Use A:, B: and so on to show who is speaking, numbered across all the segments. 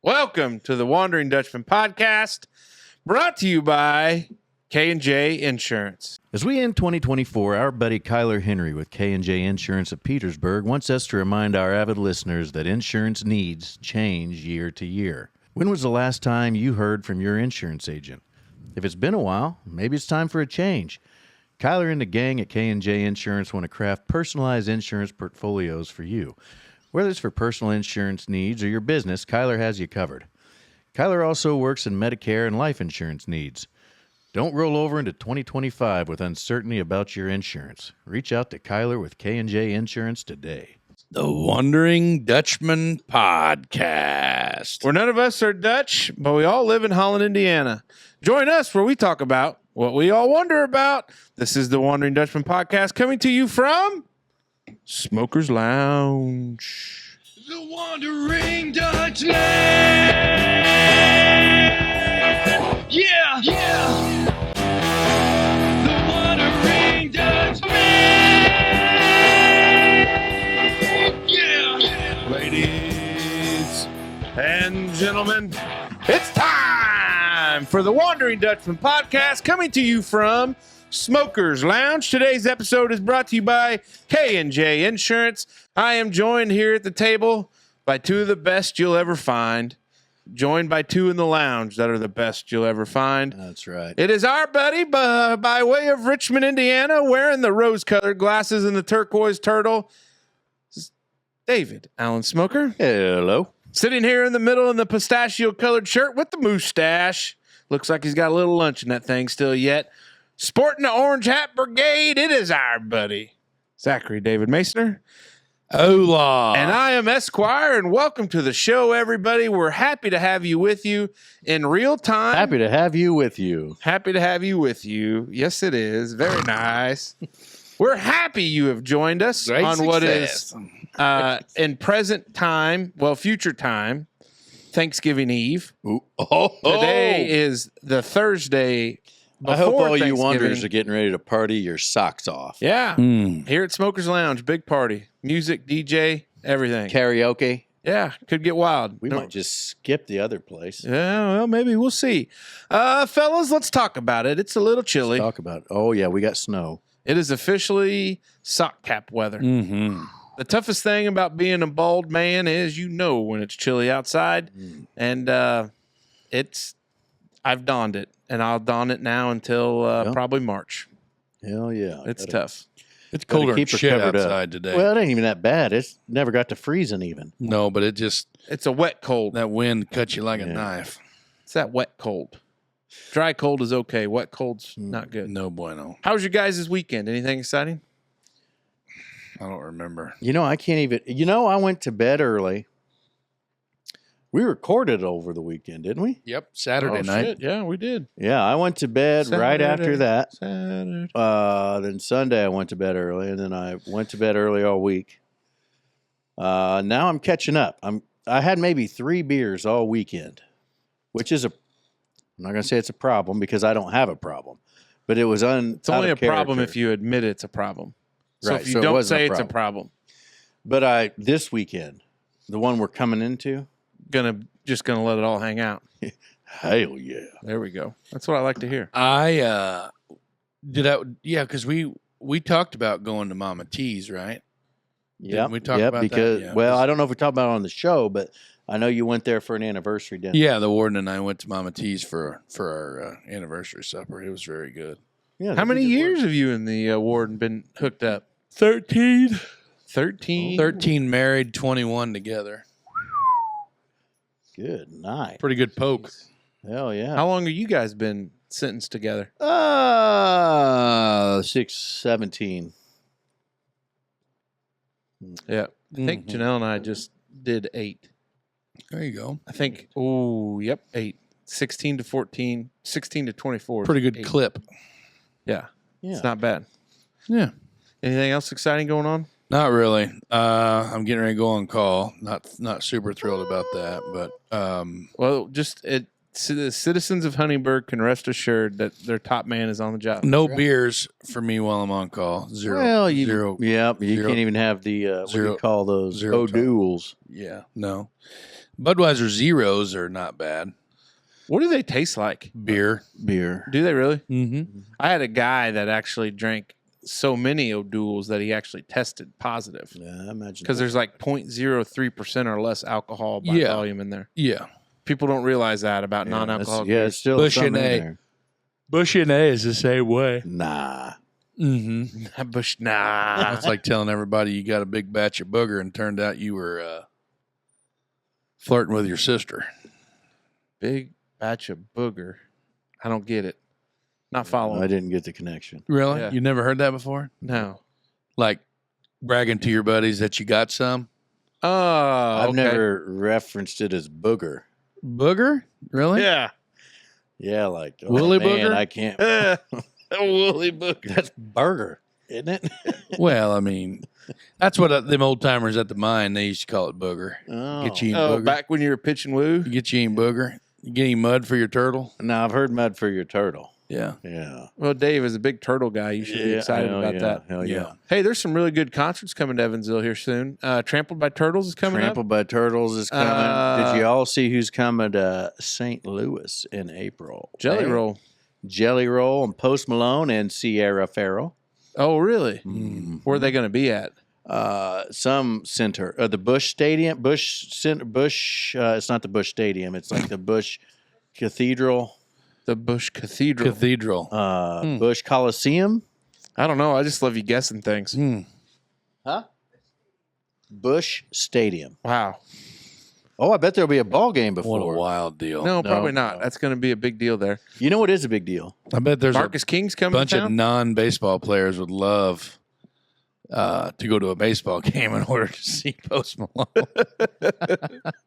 A: Welcome to the Wondering Dutchmen podcast, brought to you by K&J Insurance.
B: As we end 2024, our buddy Kyler Henry with K&J Insurance of Petersburg wants us to remind our avid listeners that insurance needs change year to year. When was the last time you heard from your insurance agent? If it's been a while, maybe it's time for a change. Kyler and the gang at K&J Insurance want to craft personalized insurance portfolios for you. Whether it's for personal insurance needs or your business, Kyler has you covered. Kyler also works in Medicare and life insurance needs. Don't roll over into 2025 with uncertainty about your insurance. Reach out to Kyler with K&J Insurance today.
C: The Wondering Dutchmen podcast.
A: Where none of us are Dutch, but we all live in Holland, Indiana. Join us where we talk about what we all wonder about. This is the Wondering Dutchmen podcast coming to you from Smoker's Lounge.
C: The Wondering Dutchmen. Yeah, yeah. The Wondering Dutchmen. Yeah.
A: Ladies and gentlemen, it's time for the Wondering Dutchmen podcast coming to you from Smoker's Lounge. Today's episode is brought to you by K&J Insurance. I am joined here at the table by two of the best you'll ever find, joined by two in the lounge that are the best you'll ever find.
B: That's right.
A: It is our buddy by way of Richmond, Indiana, wearing the rose-colored glasses and the turquoise turtle, David Allen Smoker.
B: Hello.
A: Sitting here in the middle in the pistachio-colored shirt with the mustache. Looks like he's got a little lunch in that thing still yet. Sporting the orange hat brigade, it is our buddy, Zachary David Masoner.
C: Hola.
A: And I am Esquire, and welcome to the show, everybody. We're happy to have you with you in real time.
B: Happy to have you with you.
A: Happy to have you with you. Yes, it is. Very nice. We're happy you have joined us
C: Great
A: on what is
C: success.
A: in present time, well, future time, Thanksgiving Eve. Today is the Thursday
B: I hope
A: before
B: all you
A: Thanksgiving.
B: wanderers are getting ready to party your socks off.
A: Yeah.
C: Mm.
A: Here at Smoker's Lounge, big party. Music, DJ, everything.
B: Karaoke.
A: Yeah, could get wild.
B: We might just skip the other place.
A: Yeah, well, maybe we'll see. Fellas, let's talk about it. It's a little chilly.
B: Talk about it. Oh, yeah, we got snow.
A: It is officially sock cap weather.
C: Mm-hmm.
A: The toughest thing about being a bald man is you know when it's chilly outside. And I've donned it, and I'll don it now until probably March.
B: Hell yeah.
A: It's tough.
C: It's colder
B: keep her
C: than shit
B: covered up.
C: outside today.
B: Well, it ain't even that bad. It's never got to freezing even.
C: No, but it just,
A: It's a wet cold.
C: that wind cuts you like a
B: Yeah.
C: knife.
A: It's that wet cold. Dry cold is okay. Wet cold's not good.
C: No bueno.
A: How was your guys' weekend? Anything exciting?
C: I don't remember.
B: You know, I can't even. You know, I went to bed early. We recorded over the weekend, didn't we?
C: Yep, Saturday
A: Oh,
C: night.
A: shit. Yeah, we did.
B: Yeah, I went to bed right after that.
A: Saturday.
B: Then Sunday I went to bed early, and then I went to bed early all week. Now I'm catching up. I had maybe 3 beers all weekend, which is I'm not going to say it's a problem because I don't have a problem, but it was
A: It's only a problem if you admit it's a problem. So
B: Right,
A: if you
B: so it
A: don't
B: wasn't a
A: say it's a problem,
B: But this weekend, the one we're coming into,
A: just gonna let it all hang out.
B: hell yeah.
A: There we go. That's what I like to hear.
C: I because we talked about going to Mama T's, right?
B: Yeah,
C: we talk about that?
B: because
C: Yeah,
B: well,
C: because-
B: I don't know if we talked about it on the show, but I know you went there for an anniversary dinner.
C: Yeah, the warden and I went to Mama T's for our anniversary supper. It was very good.
B: Yeah,
A: How
B: they
A: many
B: did good
A: years
B: work.
A: have you and the warden been hooked up?
C: 13.
A: 13.
C: 13 married, 21 together.
B: Good night.
C: Pretty good poke.
B: Hell yeah.
A: How long have you guys been sentenced together?
B: 17.
A: Yeah. I think Janelle and I just did 8.
C: There you go.
A: I think, 8. 16 to 14, 16 to 24.
C: Pretty good
A: 8.
C: clip.
A: Yeah.
B: Yeah.
A: It's not bad.
C: Yeah.
A: Anything else exciting going on?
C: Not really. I'm getting ready to go on call. Not super thrilled about that, but
A: Well, the citizens of Huntingburg can rest assured that their top man is on the job.
C: no beers for me while I'm on call. Zero.
B: Well,
C: Zero.
B: Yeah, you
C: Zero.
B: can't even have the what do
C: Zero.
B: you call those
C: Zero
B: O'Douls?
C: Yeah. No. Budweiser Zeros are not bad.
A: What do they taste like?
C: Beer.
B: Beer.
A: Do they really?
C: Mm-hmm.
A: I had a guy that actually drank so many O'Douls that he actually tested positive.
B: Yeah, I imagine.
A: Because there's like 0.03% or less alcohol by volume in there.
C: Yeah.
A: People don't realize that about non-alcoholic
B: Yeah,
A: beers.
B: it's still
C: Bush
B: something
C: and
B: in
C: A.
B: there.
C: Bush and A is the same way.
B: Nah.
C: Mm-hmm.
A: Bush, nah.
C: That's like telling everybody you got a big batch of booger and turned out you were flirting with your sister.
A: Big batch of booger. I don't get it. Not following.
B: I didn't get the connection.
C: Really?
A: Yeah.
C: You never heard that before?
A: No.
C: Like bragging to your buddies that you got some?
A: Oh,
B: I've
A: okay.
B: never referenced it as booger.
C: Booger? Really?
A: Yeah.
B: Yeah, like
C: Woolly
B: man,
C: booger?
B: I can't.
A: A woolly booger.
B: That's burger, isn't it?
C: Well, I mean, that's what them old timers at the mine, they used to call it booger.
B: Oh.
C: Get you eating
A: Oh,
C: booger.
A: back when you were pitching woo?
C: You get you eating booger. You get any mud for your turtle?
B: Now I've heard mud for your turtle.
C: Yeah.
B: Yeah.
A: Well, Dave is a big turtle guy. You should be excited
B: hell
A: about
B: yeah,
A: that.
B: Hell yeah.
A: Hey, there's some really good concerts coming to Evansville here soon. Trampled by Turtles is coming
B: Trampled
A: up.
B: by Turtles is coming. Did you all see who's coming to St. Louis in April?
A: Jelly
B: Hey,
A: Roll.
B: Jelly Roll and Post Malone and Sierra Farrell.
A: Oh, really?
B: Mm.
A: Where are they going to be at?
B: Some center, the Bush Stadium, Bush Center, Bush. It's not the Bush Stadium. It's like the Bush Cathedral,
A: The Bush Cathedral.
B: Bush Coliseum.
A: I don't know. I just love you guessing things.
B: Huh? Bush Stadium.
A: Wow.
B: Oh, I bet there'll be a ball game
C: What
B: before.
C: a wild deal.
A: No, probably
B: No,
A: not.
B: no.
A: That's going to be a big deal there.
B: You know what is a big deal?
C: I bet there's
A: Marcus King's
C: a
A: coming
C: bunch
A: to
C: of
A: town.
C: non-baseball players would love to go to a baseball game in order to see Post Malone.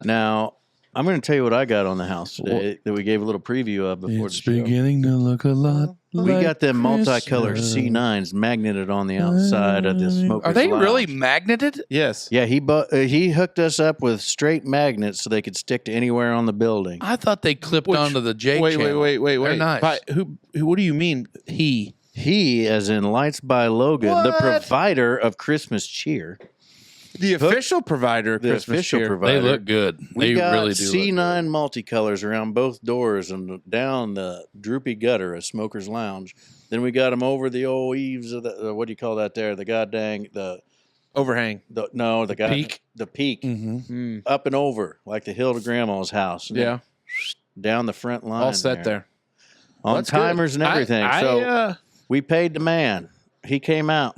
B: Now, I'm going to tell you what I got on the house today that we gave a little preview of before the show.
C: beginning to look a lot
B: We got them multicolor C9s magneted on the outside of the smoker's
C: Are they really
B: lounge.
C: magneted?
A: Yes.
B: Yeah, he hooked us up with straight magnets so they could stick to anywhere on the building.
C: I thought they clipped onto the J
A: Wait.
C: channel. They're nice.
A: Who? What do you mean he?
B: He, as in Lights by Logan, the
C: What?
B: provider of Christmas cheer.
A: The official provider of
B: The
A: Christmas
B: official
A: cheer.
B: provider.
C: They look good.
B: We
C: They
B: got
C: really do.
B: C9
C: look
B: multicolors around both doors and down the droopy gutter of Smoker's Lounge. Then we got them over the old eaves of the what do you call that there? The goddamn
A: Overhang.
B: peak. The peak
C: good. Mm-hmm.
B: up and over like the hill to Grandma's house. And
A: Yeah.
B: then down the front line.
A: All set there.
B: on
A: That's good.
B: timers and everything. So
A: I
B: we paid the man. He came out.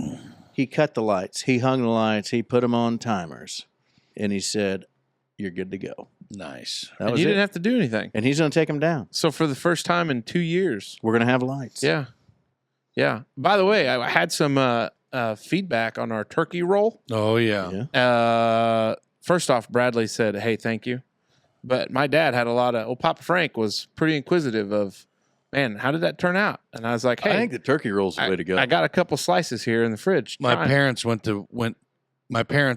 B: He cut the lights. He hung the lights. He put them on timers, and he said, "You're good to go."
C: Nice.
B: That
A: and
B: was
A: you
B: it.
A: didn't have to do anything.
B: And he's going to take them down.
A: So for the first time in 2 years.
B: We're going to have lights.
A: Yeah. Yeah. By the way, I had some feedback on our turkey roll.
C: Oh yeah.
B: Yeah.
A: First off, Bradley said, "Hey, thank you." But my dad had a lot of. Papa Frank was pretty inquisitive of, man, how did that turn out? And I was like, hey,
B: I think the turkey roll's the way to go.
A: I got a couple slices here in the fridge.
C: My
A: Try 'em."
C: parents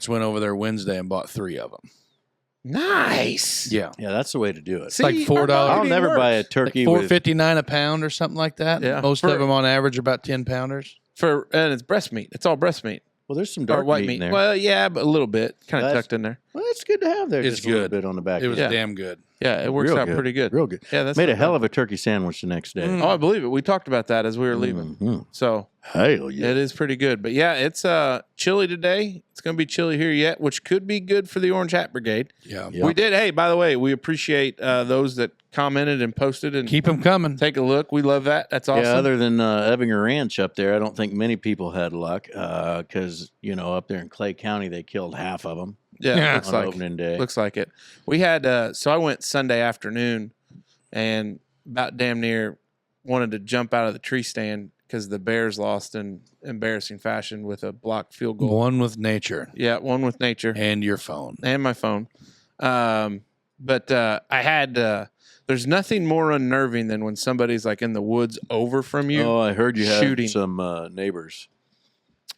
C: went over there Wednesday and bought 3 of them.
A: Nice.
C: Yeah.
B: Yeah, that's the way to do it.
A: See,
C: like $4.
A: our
B: I'll
A: marketing
B: never buy a
A: works.
B: turkey
C: Like
B: with
C: $4.59 a pound or something like that.
A: Yeah.
C: Most
A: For-
C: of them on average are about 10 pounders.
A: And it's breast meat. It's all breast meat.
B: Well, there's some
A: Or
B: dark
A: white
B: meat
A: meat.
B: in there.
A: Well, yeah, but a little bit. Kind of
B: That's-
A: tucked in there.
B: Well, it's good to have there.
C: It's
B: just a little
C: good.
B: bit on the back.
C: It was
A: Yeah.
C: damn good.
A: Yeah, it works
B: Real
A: out
B: good.
A: pretty good.
B: Real good.
A: Yeah, that's
B: Made a
A: not
B: hell
A: bad.
B: of a turkey sandwich the next day.
A: Oh, I believe it. We talked about that as we were leaving.
B: Mhm.
A: So
B: Hell yeah.
A: it is pretty good. But yeah, it's chilly today. It's going to be chilly here yet, which could be good for the Orange Hat Brigade.
C: Yeah.
B: Yeah.
A: We did. Hey, by the way, we appreciate those that commented and posted and
C: Keep them coming.
A: take a look. We love that. That's awesome.
B: Yeah, other than Evinger Ranch up there, I don't think many people had luck because, up there in Clay County, they killed half of them
A: Yeah, looks
B: on
A: like
B: opening day.
A: looks like it. We had so I went Sunday afternoon and about damn near wanted to jump out of the tree stand because the Bears lost in embarrassing fashion with a blocked field goal.
C: One with nature
A: Yeah, one with nature
C: and your phone.
A: and my phone. But I had there's nothing more unnerving than when somebody's like in the woods over from you.
B: Oh, I heard you had
A: shooting.
B: some neighbors.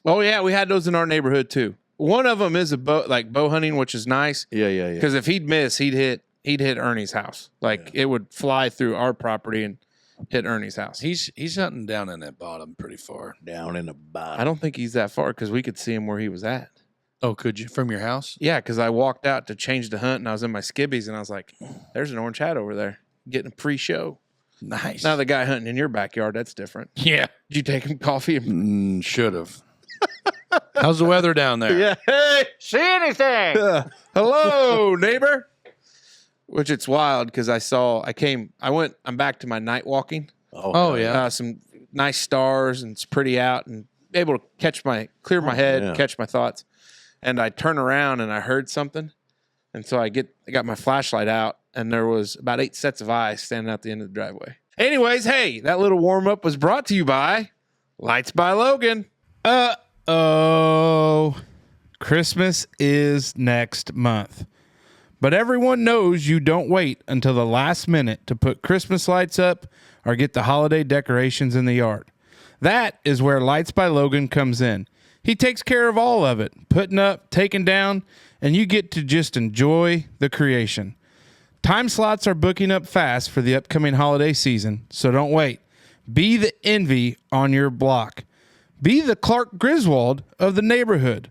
A: Oh yeah, we had those in our neighborhood too. One of them is a bow hunting, which is nice
B: Yeah.
A: because if he'd miss, he'd hit Ernie's house. Like it would fly through our property and hit Ernie's house.
C: He's hunting down in that bottom pretty far.
B: Down in the bottom.
A: I don't think he's that far because we could see him where he was at.
C: Oh, could you? From your house?
A: Yeah, because I walked out to change the hunt, and I was in my skibbies, and I was like, there's an orange hat over there getting a pre-show.
C: Nice.
A: Now the guy hunting in your backyard, that's different.
C: Yeah.
A: Did you take him coffee?
C: Should have. How's the weather down there?
A: Yeah. Hey,
B: See anything?
A: hello, neighbor. Which it's wild because I'm back to my night walking.
C: Oh, yeah.
A: Some nice stars, and it's pretty out, and able to clear my head,
B: yeah.
A: catch my thoughts. And I turn around and I heard something. And so I got my flashlight out, and there was about 8 sets of eyes standing out the end of the driveway. Anyways, hey, that little warm-up was brought to you by Lights by Logan.
D: Oh, Christmas is next month. But everyone knows you don't wait until the last minute to put Christmas lights up or get the holiday decorations in the yard. That is where Lights by Logan comes in. He takes care of all of it, putting up, taking down, and you get to just enjoy the creation. Time slots are booking up fast for the upcoming holiday season, so don't wait. Be the envy on your block. Be the Clark Griswold of the neighborhood.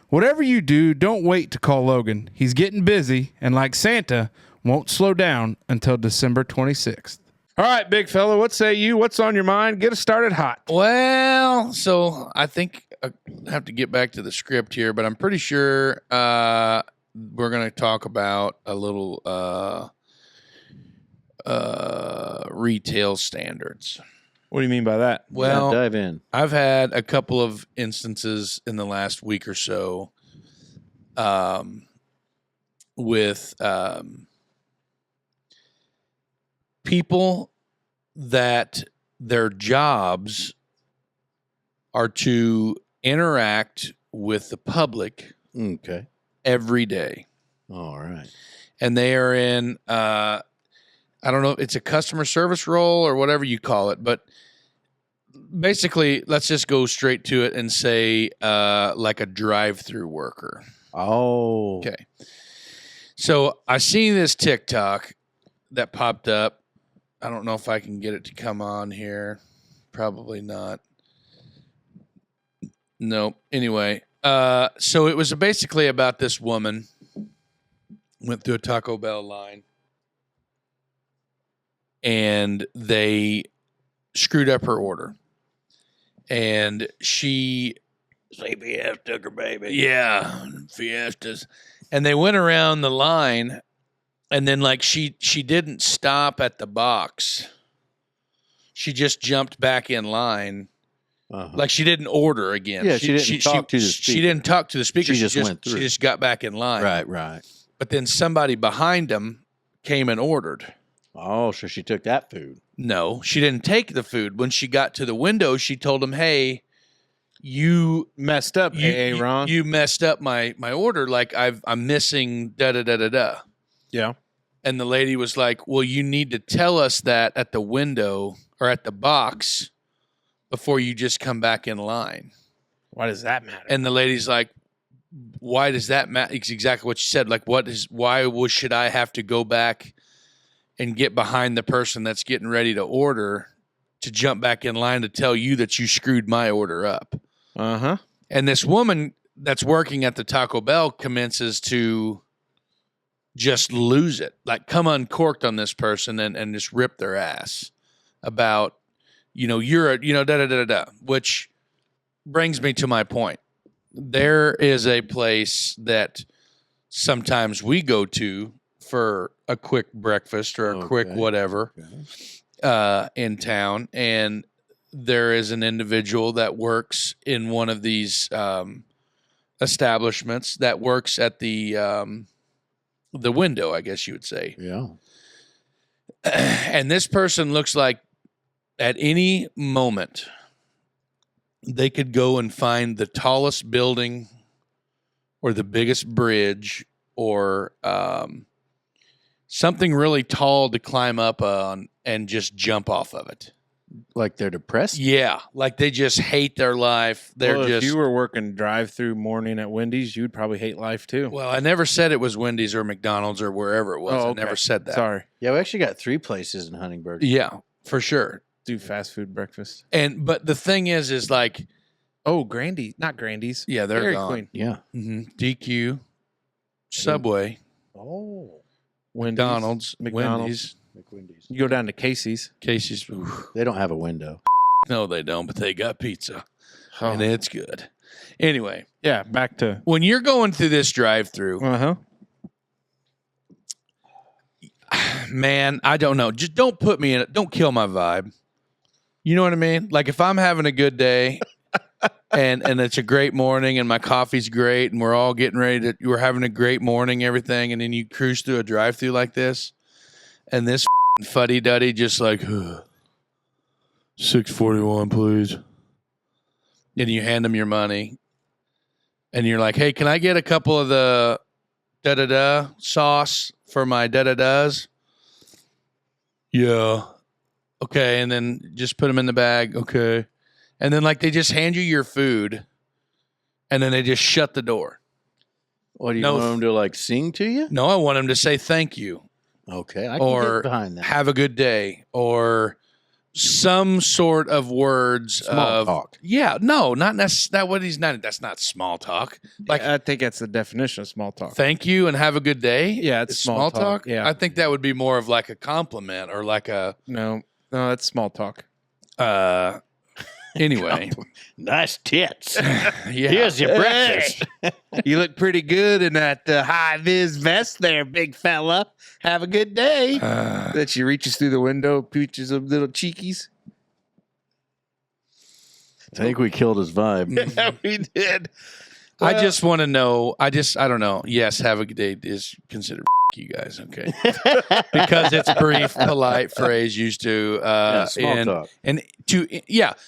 D: Whatever you do, don't wait to call Logan. He's getting busy, and like Santa, won't slow down until December 26th.
A: All right, big fella, what say you? What's on your mind? Get us started hot.
C: Well, so I think I have to get back to the script here, but I'm pretty sure we're going to talk about a little retail standards.
A: What do you mean by that?
C: Well,
B: dive in.
C: I've had a couple of instances in the last week or so with people that their jobs are to interact with the public
B: Okay.
C: every day.
B: All right.
C: And they are in, I don't know, it's a customer service role or whatever you call it, but basically, let's just go straight to it and say like a drive-through worker.
B: Oh.
C: Okay. So I seen this TikTok that popped up. I don't know if I can get it to come on here. Probably not. No. Anyway, so it was basically about this woman went through a Taco Bell line and they screwed up her order. And she
B: CBS took her baby.
C: Yeah, Fiestas. And they went around the line, and then like she didn't stop at the box. She just jumped back in line.
B: Uh-huh.
C: Like she didn't order again.
B: Yeah, she didn't talk to the speaker.
C: She didn't talk to the speaker.
B: She just went through.
C: She just got back in line.
B: Right.
C: But then somebody behind them came and ordered.
B: Oh, so she took that food.
C: No, she didn't take the food. When she got to the window, she told him, "Hey, you
A: Messed up, Ron.
C: You messed up my order. Like I'm missing da da da da da."
A: Yeah.
C: And the lady was like, "Well, you need to tell us that at the window or at the box before you just come back in line."
A: Why does that matter?
C: And the lady's like, "Why does that matter?" It's exactly what she said. Like, should I have to go back and get behind the person that's getting ready to order to jump back in line to tell you that you screwed my order up?
A: Uh-huh.
C: And this woman that's working at the Taco Bell commences to just lose it, like come uncorked on this person and just rip their ass about, you're da da da da da, which brings me to my point. There is a place that sometimes we go to for a quick breakfast or a quick whatever in town, and there is an individual that works in one of these establishments that works at the window, I guess you would say.
B: Yeah.
C: And this person looks like at any moment they could go and find the tallest building or the biggest bridge or something really tall to climb up on and just jump off of it.
B: Like they're depressed?
C: Yeah, like they just hate their life.
A: If you were working drive-through morning at Wendy's, you'd probably hate life too.
C: Well, I never said it was Wendy's or McDonald's or wherever it was.
A: Oh, okay.
C: I never said that.
A: Sorry.
B: Yeah, we actually got 3 places in Huntingburg.
C: Yeah, for sure.
A: Do fast food breakfast.
C: But the thing is like
A: Oh, Grandy, not Grandy's.
C: Yeah, they're
A: Dairy
C: gone.
A: Queen.
B: Yeah.
C: DQ, Subway,
A: Oh,
C: McDonald's, Wendy's,
B: McWindy's.
A: You go down to Casey's.
C: Casey's. Oof.
B: They don't have a window.
C: No, they don't, but they got pizza,
A: Oh.
C: and it's good. Anyway,
A: Yeah, back to
C: when you're going through this drive-through, man, I don't know. Just don't put me in it. Don't kill my vibe. You know what I mean? Like if I'm having a good day and it's a great morning and my coffee's great and we're all getting ready we're having a great morning, everything, and then you cruise through a drive-through like this and this fuddy-duddy just like, $6.41, please. And you hand them your money and you're like, hey, can I get a couple of the da-da-da sauce for my da-da-das? Yeah. Okay, and then just put them in the bag. Okay. And then, like, they just hand you your food, and then they just shut the door.
B: What do you
C: No.
B: want them to like sing to you?
C: No, I want them to say thank you
B: Okay, I can
C: or
B: get behind that.
C: have a good day or some sort of words
B: Small
C: of
B: talk.
C: Yeah, no, not necessarily. What he's not. That's not small talk. Like,
A: I think that's the definition of small talk.
C: thank you and have a good day.
A: Yeah, it's small talk. Yeah.
C: I think that would be more of like a compliment or like a.
A: No, that's small talk.
C: Anyway,
B: Nice tits.
C: yeah.
B: Here's your breakfast.
A: You look pretty good in that high vis vest there, big fella. Have a good day. That she reaches through the window, peaches of little cheekies.
B: I think we killed his vibe.
A: Yeah, we did.
C: I just want to know. I don't know. Yes, have a good day is considered you guys, okay? Because it's brief, polite phrase used to
B: small talk.
C: and to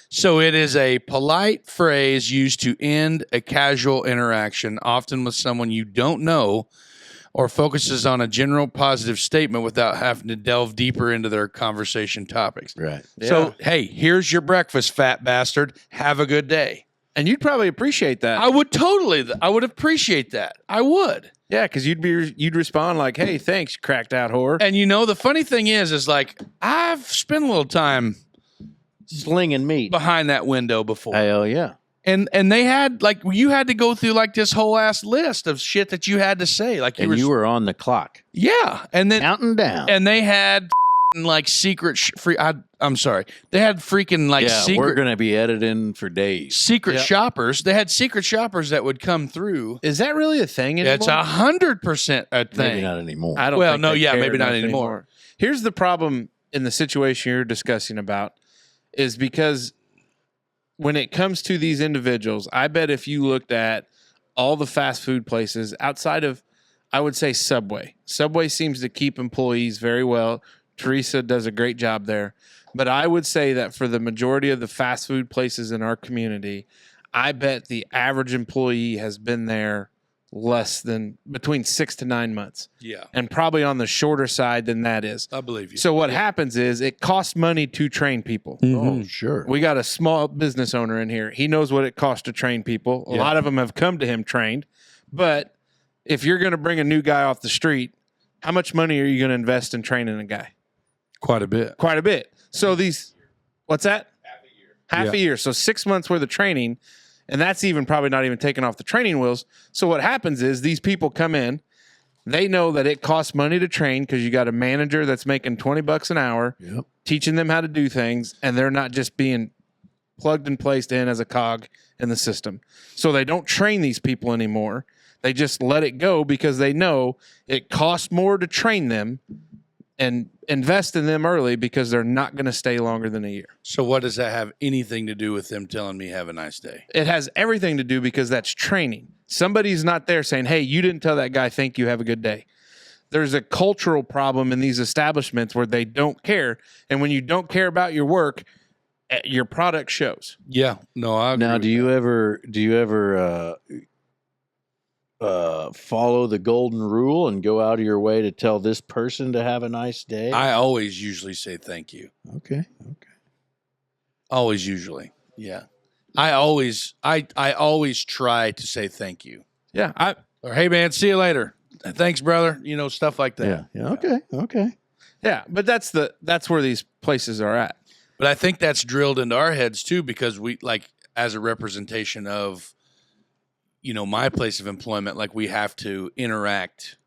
C: So it is a polite phrase used to end a casual interaction, often with someone you don't know, or focuses on a general positive statement without having to delve deeper into their conversation topics.
B: Right.
C: So, hey, here's your breakfast, fat bastard. Have a good day.
A: And you'd probably appreciate that.
C: I would appreciate that. I would.
A: Yeah, because you'd respond like, "Hey, thanks, cracked out whore."
C: And you know, the funny thing is like I've spent a little time
B: Slinging meat.
C: behind that window before,
B: Hell yeah.
C: and they had like you had to go through like this whole ass list of shit that you had to say, like
B: And you were on the clock.
C: yeah, and then
B: Counting down.
C: and they had like secret free. I'm sorry, they had freaking like
B: yeah, we're
C: secret
B: going to be editing for days.
C: secret shoppers. They had secret shoppers that would come through.
A: Is that really a thing anymore?
C: It's 100% a thing.
B: Maybe not anymore.
A: I don't.
C: Well,
A: think
C: no,
A: they
C: yeah,
A: care
C: maybe not
A: enough
C: anymore.
A: Here's the problem in the situation you're discussing about is because when it comes to these individuals, I bet if you looked at all the fast food places outside of, I would say Subway. Subway seems to keep employees very well. Teresa does a great job there. But I would say that for the majority of the fast food places in our community, I bet the average employee has been there less than between 6 to 9 months,
C: Yeah,
A: and probably on the shorter side than that is.
C: I believe you.
A: So what happens is it costs money to train people.
B: Oh, sure.
A: We got a small business owner in here. He knows what it costs to train people. A lot of them have come to him trained. But if you're going to bring a new guy off the street, how much money are you going to invest in training a guy?
C: Quite a bit.
A: Quite a bit. So these, what's that? Half
C: Yeah.
A: a year. So 6 months worth of training. And that's even probably not even taking off the training wheels. So what happens is these people come in, they know that it costs money to train because you got a manager that's making $20 an hour,
B: Yep.
A: teaching them how to do things, and they're not just being plugged and placed in as a cog in the system. So they don't train these people anymore. They just let it go because they know it costs more to train them and invest in them early because they're not going to stay longer than a year.
C: So what does that have anything to do with them telling me have a nice day?
A: It has everything to do because that's training. Somebody's not there saying, "Hey, you didn't tell that guy, thank you, have a good day." There's a cultural problem in these establishments where they don't care. And when you don't care about your work, your product shows.
C: Yeah. No, I agree
B: Now,
C: with
B: do you ever follow the golden rule and go out of your way to tell this person to have a nice day?
C: I always usually say thank you.
B: Okay.
C: Always usually. Yeah. I always try to say thank you.
A: Yeah.
C: Or hey man, see you later. Thanks, brother. You know, stuff like that.
B: Yeah. Okay.
A: Yeah. But that's where these places are at.
C: But I think that's drilled into our heads too, because we like as a representation of, my place of employment, like we have to interact.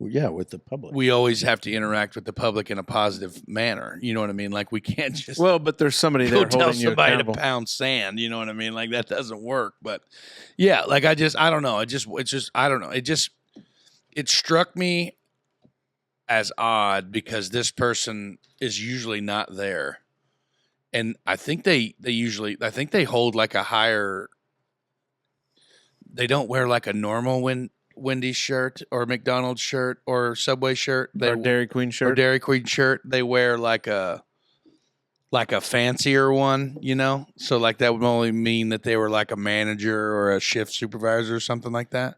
B: Yeah, with the public.
C: We always have to interact with the public in a positive manner. You know what I mean? Like we can't just
A: But there's somebody
C: go
A: there
C: tell
A: holding you
C: somebody to
A: accountable.
C: pound sand. You know what I mean? Like that doesn't work. But yeah, like I don't know. I don't know. It struck me as odd because this person is usually not there. And I think they hold like a higher, they don't wear like a normal Wendy's shirt or McDonald's shirt or Subway shirt.
A: Or Dairy Queen shirt.
C: Or Dairy Queen shirt. They wear like a fancier one, So like that would only mean that they were like a manager or a shift supervisor or something like that.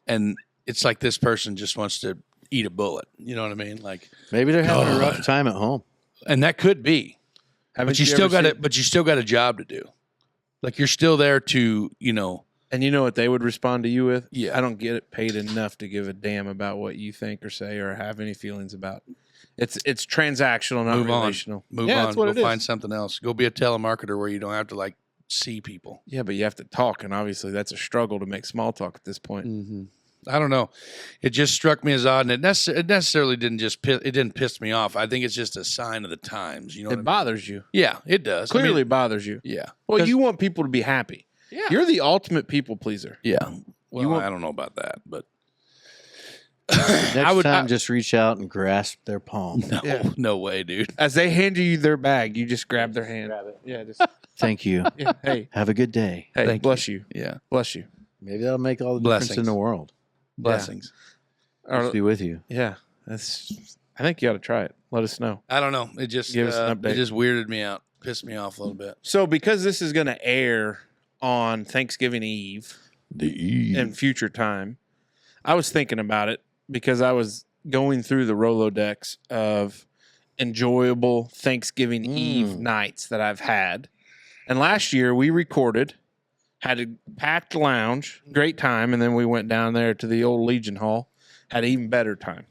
C: And it's like this person just wants to eat a bullet. You know what I mean? Like
B: Maybe they're having a rough time at home.
C: And that could be. But you still got it. But you still got a job to do. Like you're still there to,
A: And you know what they would respond to you with?
C: Yeah.
A: I don't get paid enough to give a damn about what you think or say or have any feelings about. It's transactional, not
C: Move on.
A: relational.
C: Move
A: Yeah,
C: on.
A: that's what
C: Go
A: it is.
C: find something else. Go be a telemarketer where you don't have to like see people.
A: Yeah, but you have to talk, and obviously that's a struggle to make small talk at this point.
C: Mm-hmm. I don't know. It just struck me as odd, and it necessarily didn't piss me off. I think it's just a sign of the times. You know,
A: It bothers you.
C: Yeah, it does.
A: Clearly bothers you.
C: Yeah.
A: Well, you want people to be happy.
C: Yeah.
A: You're the ultimate people pleaser.
C: Yeah. Well,
A: want-
C: I don't know about that, but
B: Next time, just reach out and grasp their palm.
C: no,
A: Yeah.
C: no way, dude.
A: As they hand you their bag, you just grab their hand. Grab it. Yeah, just
B: Thank you.
A: yeah, hey,
B: Have a good day.
A: hey, bless you.
C: Yeah.
A: Bless you.
B: Maybe that'll make all the difference in
C: Blessings.
B: the world.
C: Blessings.
B: Peace
A: Or,
B: be with you.
A: yeah, that's. I think you ought to try it. Let us know.
C: I don't know. It just
A: Give us an update.
C: It just weirded me out, pissed me off a little bit.
A: So, because this is going to air on Thanksgiving Eve in future time, I was thinking about it because I was going through the Rolodex of enjoyable Thanksgiving Eve nights that I've had. And last year we recorded, had a packed lounge, great time, and then we went down there to the old Legion Hall, had an even better time.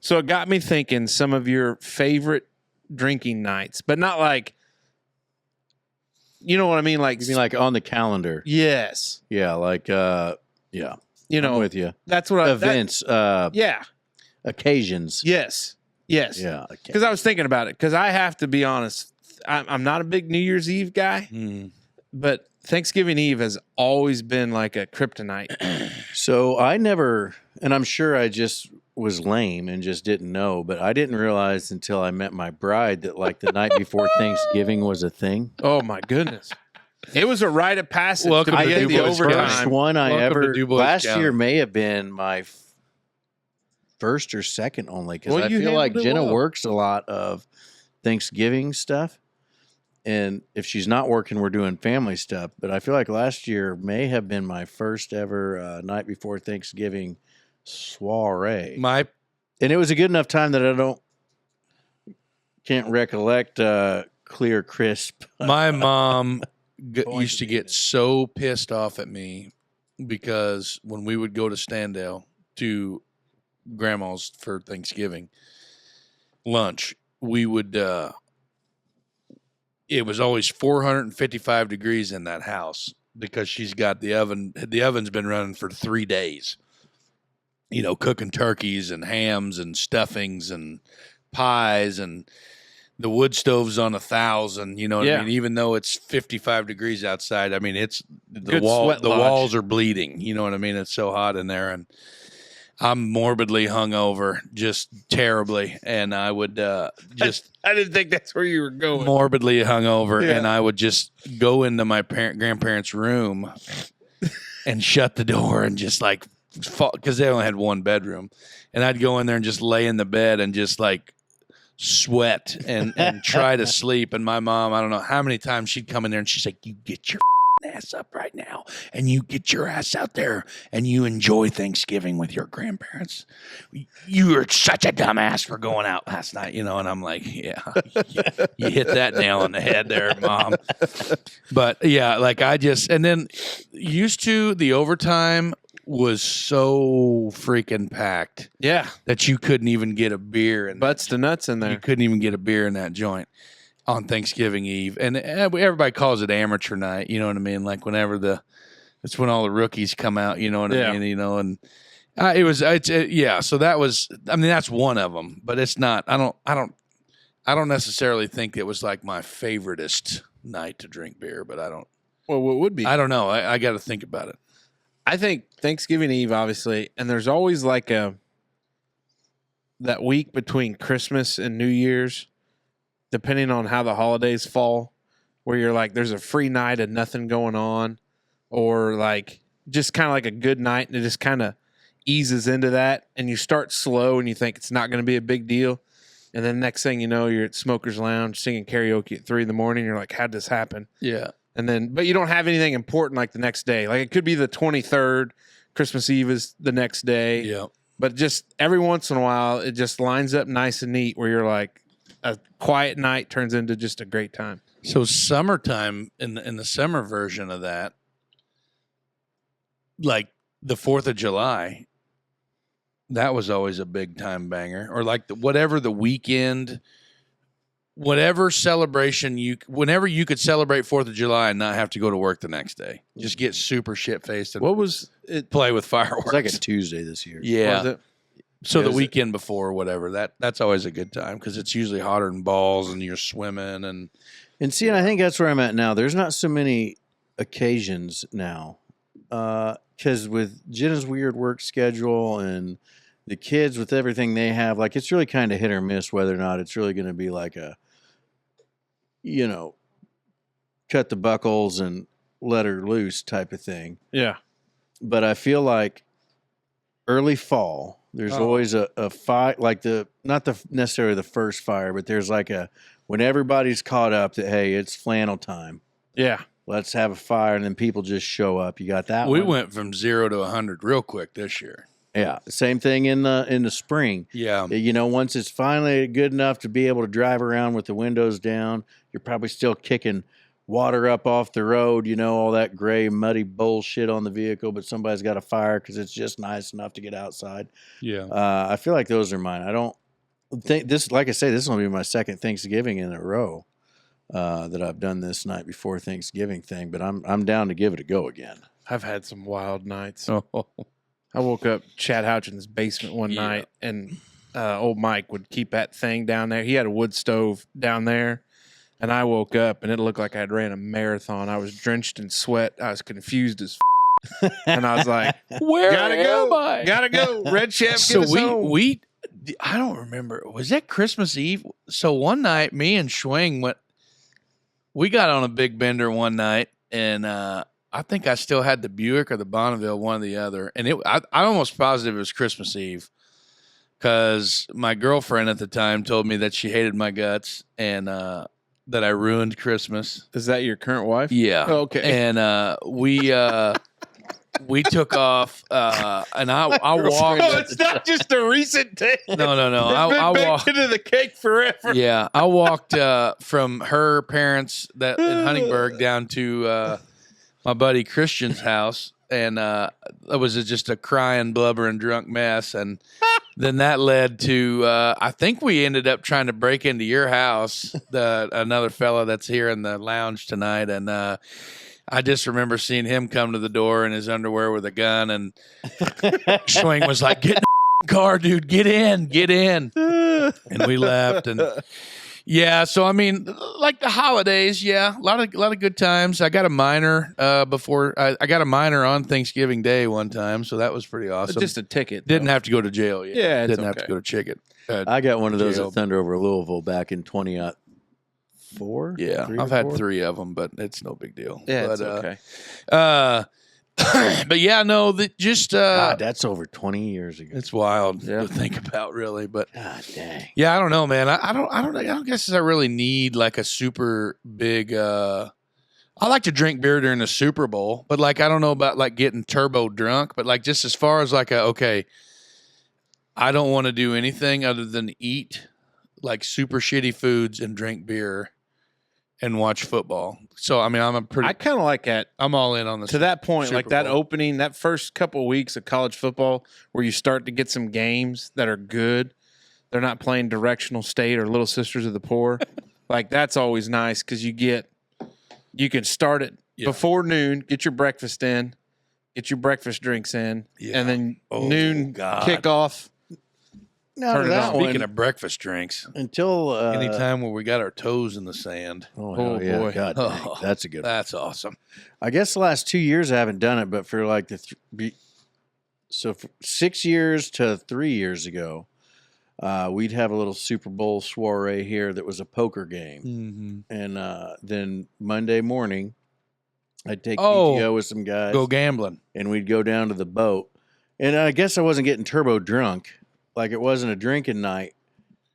A: So it got me thinking some of your favorite drinking nights, but not like, you know what I mean? Like,
B: You mean like on the calendar?
A: yes,
B: Yeah, like yeah.
A: you
B: I'm
A: know,
B: with you.
A: that's what
B: Events,
A: yeah,
B: occasions.
A: yes.
B: Yeah. Okay.
A: Because I was thinking about it. Because I have to be honest, I'm not a big New Year's Eve guy, but Thanksgiving Eve has always been like a kryptonite.
B: So I never, and I'm sure I just was lame and just didn't know, but I didn't realize until I met my bride that like the night before Thanksgiving was a thing.
A: Oh my goodness! It was a rite of passage
C: Welcome
A: to
C: to
A: get the
C: Dubois
A: overtime.
B: First one I
C: Welcome to
B: ever,
C: Dubois
B: last
C: County.
B: year may have been my first or second only, because
A: Well,
B: I
A: you
B: feel like
A: handled it
B: Jenna
A: well.
B: works a lot of Thanksgiving stuff. And if she's not working, we're doing family stuff. But I feel like last year may have been my first ever night before Thanksgiving soiree. And it was a good enough time that I can't recollect clear, crisp.
C: My mom used to get so pissed off at me because when we would go to Standale to grandma's for Thanksgiving lunch, we would it was always 455 degrees in that house because she's got the oven's been running for 3 days, cooking turkeys and hams and stuffings and pies, and the wood stove's on 1,000, you know what I mean? Even though it's 55 degrees outside, I mean, it's the
A: Good sweat lodge.
C: walls are bleeding, you know what I mean? It's so hot in there, and I'm morbidly hungover, just terribly, and I would just
A: I didn't think that's where you were going.
C: morbidly hungover,
A: Yeah.
C: and I would just go into my grandparents' room and shut the door and just like fall, because they only had one bedroom, and I'd go in there and just lay in the bed and just like sweat and try to sleep. And my mom, I don't know how many times she'd come in there and she's like, "You get your ass up right now and you get your ass out there and you enjoy Thanksgiving with your grandparents. You are such a dumbass for going out last night," and I'm like, yeah, you hit that nail on the head there, Mom. But yeah, like and then used to, the overtime was so freaking packed
A: Yeah,
C: that you couldn't even get a beer, and
A: butts to nuts in
C: you
A: there.
C: couldn't even get a beer in that joint. on Thanksgiving Eve, and everybody calls it amateur night. You know what I mean? Like it's when all the rookies come out. You know what I mean? You know, and so that was. I mean, that's one of them, but it's not. I don't necessarily think it was like my favoriteest night to drink beer, but I don't.
A: Well, what would be?
C: I don't know. I got to think about it.
A: I think Thanksgiving Eve, obviously, and there's always like that week between Christmas and New Year's, depending on how the holidays fall, where you're like, there's a free night and nothing going on, or like just kind of like a good night, and it just kind of eases into that, and you start slow and you think it's not going to be a big deal. And then next thing you know, you're at Smoker's Lounge singing karaoke at 3 a.m. You're like, how'd this happen?
C: Yeah.
A: And then, but you don't have anything important like the next day. Like it could be the 23rd, Christmas Eve is the next day.
C: Yeah.
A: But just every once in a while, it just lines up nice and neat where you're like, a quiet night turns into just a great time.
C: So summertime, in the summer version of that, like the 4th of July, that was always a big time banger. Or like whatever the weekend, whatever celebration whenever you could celebrate 4th of July and not have to go to work the next day. Just get super shit faced and
A: What was it?
C: play with fireworks.
B: It's like a Tuesday this year.
C: Yeah.
A: Was it?
C: So
A: Yeah,
C: the
A: is it-
C: weekend before or whatever, that's always a good time because it's usually hotter than balls and you're swimming and
B: And see, and I think that's where I'm at now. There's not so many occasions now. Because with Jenna's weird work schedule and the kids with everything they have, like it's really kind of hit or miss whether or not it's really going to be like a, cut the buckles and let her loose type of thing.
A: Yeah.
B: But I feel like early fall, there's always a fire, like not necessarily the first fire, but there's like when everybody's caught up that, hey, it's flannel time.
A: Yeah.
B: Let's have a fire, and then people just show up. You got that
C: we
B: one?
C: went from 0 to 100 real quick this year.
B: Yeah, same thing in the spring.
C: Yeah.
B: Once it's finally good enough to be able to drive around with the windows down, you're probably still kicking water up off the road, all that gray, muddy bullshit on the vehicle, but somebody's got a fire because it's just nice enough to get outside.
C: Yeah.
B: I feel like those are mine. I don't think this, like I say, this is going to be my second Thanksgiving in a row that I've done this night before Thanksgiving thing, but I'm down to give it a go again.
A: I've had some wild nights.
C: Oh.
A: I woke up Chad Houchin's basement one night, and old Mike would keep that thing down there. He had a wood stove down there, and I woke up, and it looked like I'd ran a marathon. I was drenched in sweat. I was confused as and I was like,
C: Where
A: gotta
C: am
A: go.
C: I?
A: Gotta go. Red Chef,
C: So
A: get us home.
C: I don't remember. Was that Christmas Eve? So one night, me and Schwing we got on a big bender one night, and I think I still had the Buick or the Bonneville, one or the other. And I'm almost positive it was Christmas Eve because my girlfriend at the time told me that she hated my guts and that I ruined Christmas.
A: Is that your current wife?
C: Yeah.
A: Oh, okay.
C: And we took off, and I walked.
A: Oh, it's not just a recent thing.
C: No.
A: I
C: walked
A: into the cake forever.
C: Yeah, I walked from her parents in Huntingburg down to my buddy Christian's house, and it was just a crying, blubbering, drunk mess. And then that led to I think we ended up trying to break into your house, another fella that's here in the lounge tonight, and I just remember seeing him come to the door in his underwear with a gun, and Schwing was like, "Get in the car, dude! Get in!" And we left, and yeah. So I mean, like the holidays, yeah, a lot of good times. I got a minor before I got a minor on Thanksgiving Day one time, so that was pretty awesome.
A: Just a ticket.
C: Didn't have to go to jail yet.
A: Yeah, it's
C: didn't have
A: okay.
C: to go to chicken.
B: I got one of those
C: jail.
B: at Thunder over Louisville back in 2004.
C: Yeah,
B: Three or
C: I've had
B: four?
C: 3 of them, but it's no big deal.
A: Yeah,
C: but,
A: it's okay.
C: But yeah, no, just
B: God, that's over 20 years ago.
C: it's wild
A: Yeah.
C: to think about, really. But
B: God dang.
C: yeah, I don't know, man. I don't guess I really need like a super big. I like to drink beer during the Super Bowl, but like I don't know about like getting turbo drunk. But like just as far as like I don't want to do anything other than eat like super shitty foods and drink beer and watch football. So I mean,
A: I kind of like that.
C: I'm all in on this.
A: To that point,
C: Super
A: like that
C: Bowl.
A: opening, that first couple of weeks of college football where you start to get some games that are good. They're not playing directional state or Little Sisters of the Poor. Like that's always nice because you can start it before noon, get your breakfast in, get your breakfast drinks in, and then noon kick off.
B: Turn it on.
C: Speaking of breakfast drinks,
B: Until
C: anytime where we got our toes in the sand.
B: Oh yeah,
A: boy.
B: God, dang, that's a good one.
C: That's awesome.
B: I guess the last 2 years I haven't done it, but for like for 6 years to 3 years ago, we'd have a little Super Bowl soiree here that was a poker game, and then Monday morning, I'd take PTO with some guys,
C: Go gambling,
B: and we'd go down to the boat. And I guess I wasn't getting turbo drunk, like it wasn't a drinking night,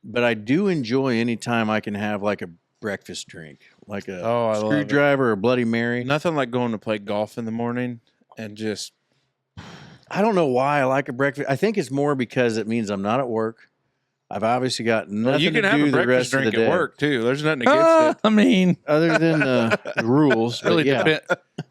B: but I do enjoy any time I can have like a breakfast drink, like a screwdriver or Bloody Mary.
A: Nothing like going to play golf in the morning and just.
B: I don't know why I like a breakfast. I think it's more because it means I'm not at work. I've obviously got nothing
A: you can
B: to
A: have
B: do
A: a
B: the
A: breakfast
B: rest
A: drink
B: of the day.
A: at work too. There's nothing against it.
C: I mean,
B: Other than the rules.
C: really,
B: but yeah,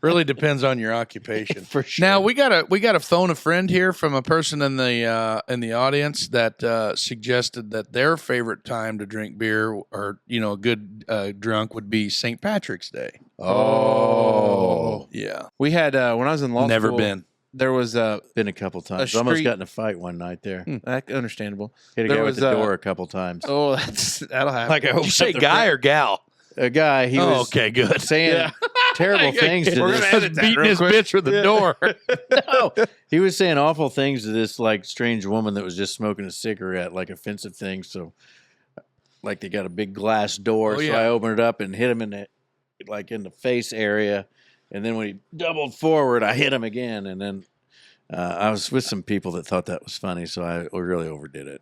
C: really depends on your occupation.
B: for sure.
C: Now we gotta phone a friend here from a person in the audience that suggested that their favorite time to drink beer or a good drunk would be St. Patrick's Day.
B: Oh.
C: Yeah,
A: We had when I was in law
C: never
A: school.
C: been.
A: There was
B: Been a couple times.
A: A
B: Almost
A: street-
B: got in a fight one night there.
A: understandable.
B: Hit a
A: There
B: guy
A: was
B: with the door a couple times.
A: Oh, that'll happen.
B: Like I
C: Did you say guy or gal?
B: a guy, he was
C: Okay, good.
B: saying terrible things to
A: We're
B: this.
A: gonna edit that
C: Beating
A: real
C: his
A: quick.
C: bitch with the door.
B: No, he was saying awful things to this like strange woman that was just smoking a cigarette, like offensive things. So, like they got a big glass door,
C: Oh,
B: so
C: yeah.
B: I opened it up and hit him in the face area, and then when he doubled forward, I hit him again, and then I was with some people that thought that was funny, so I really overdid it.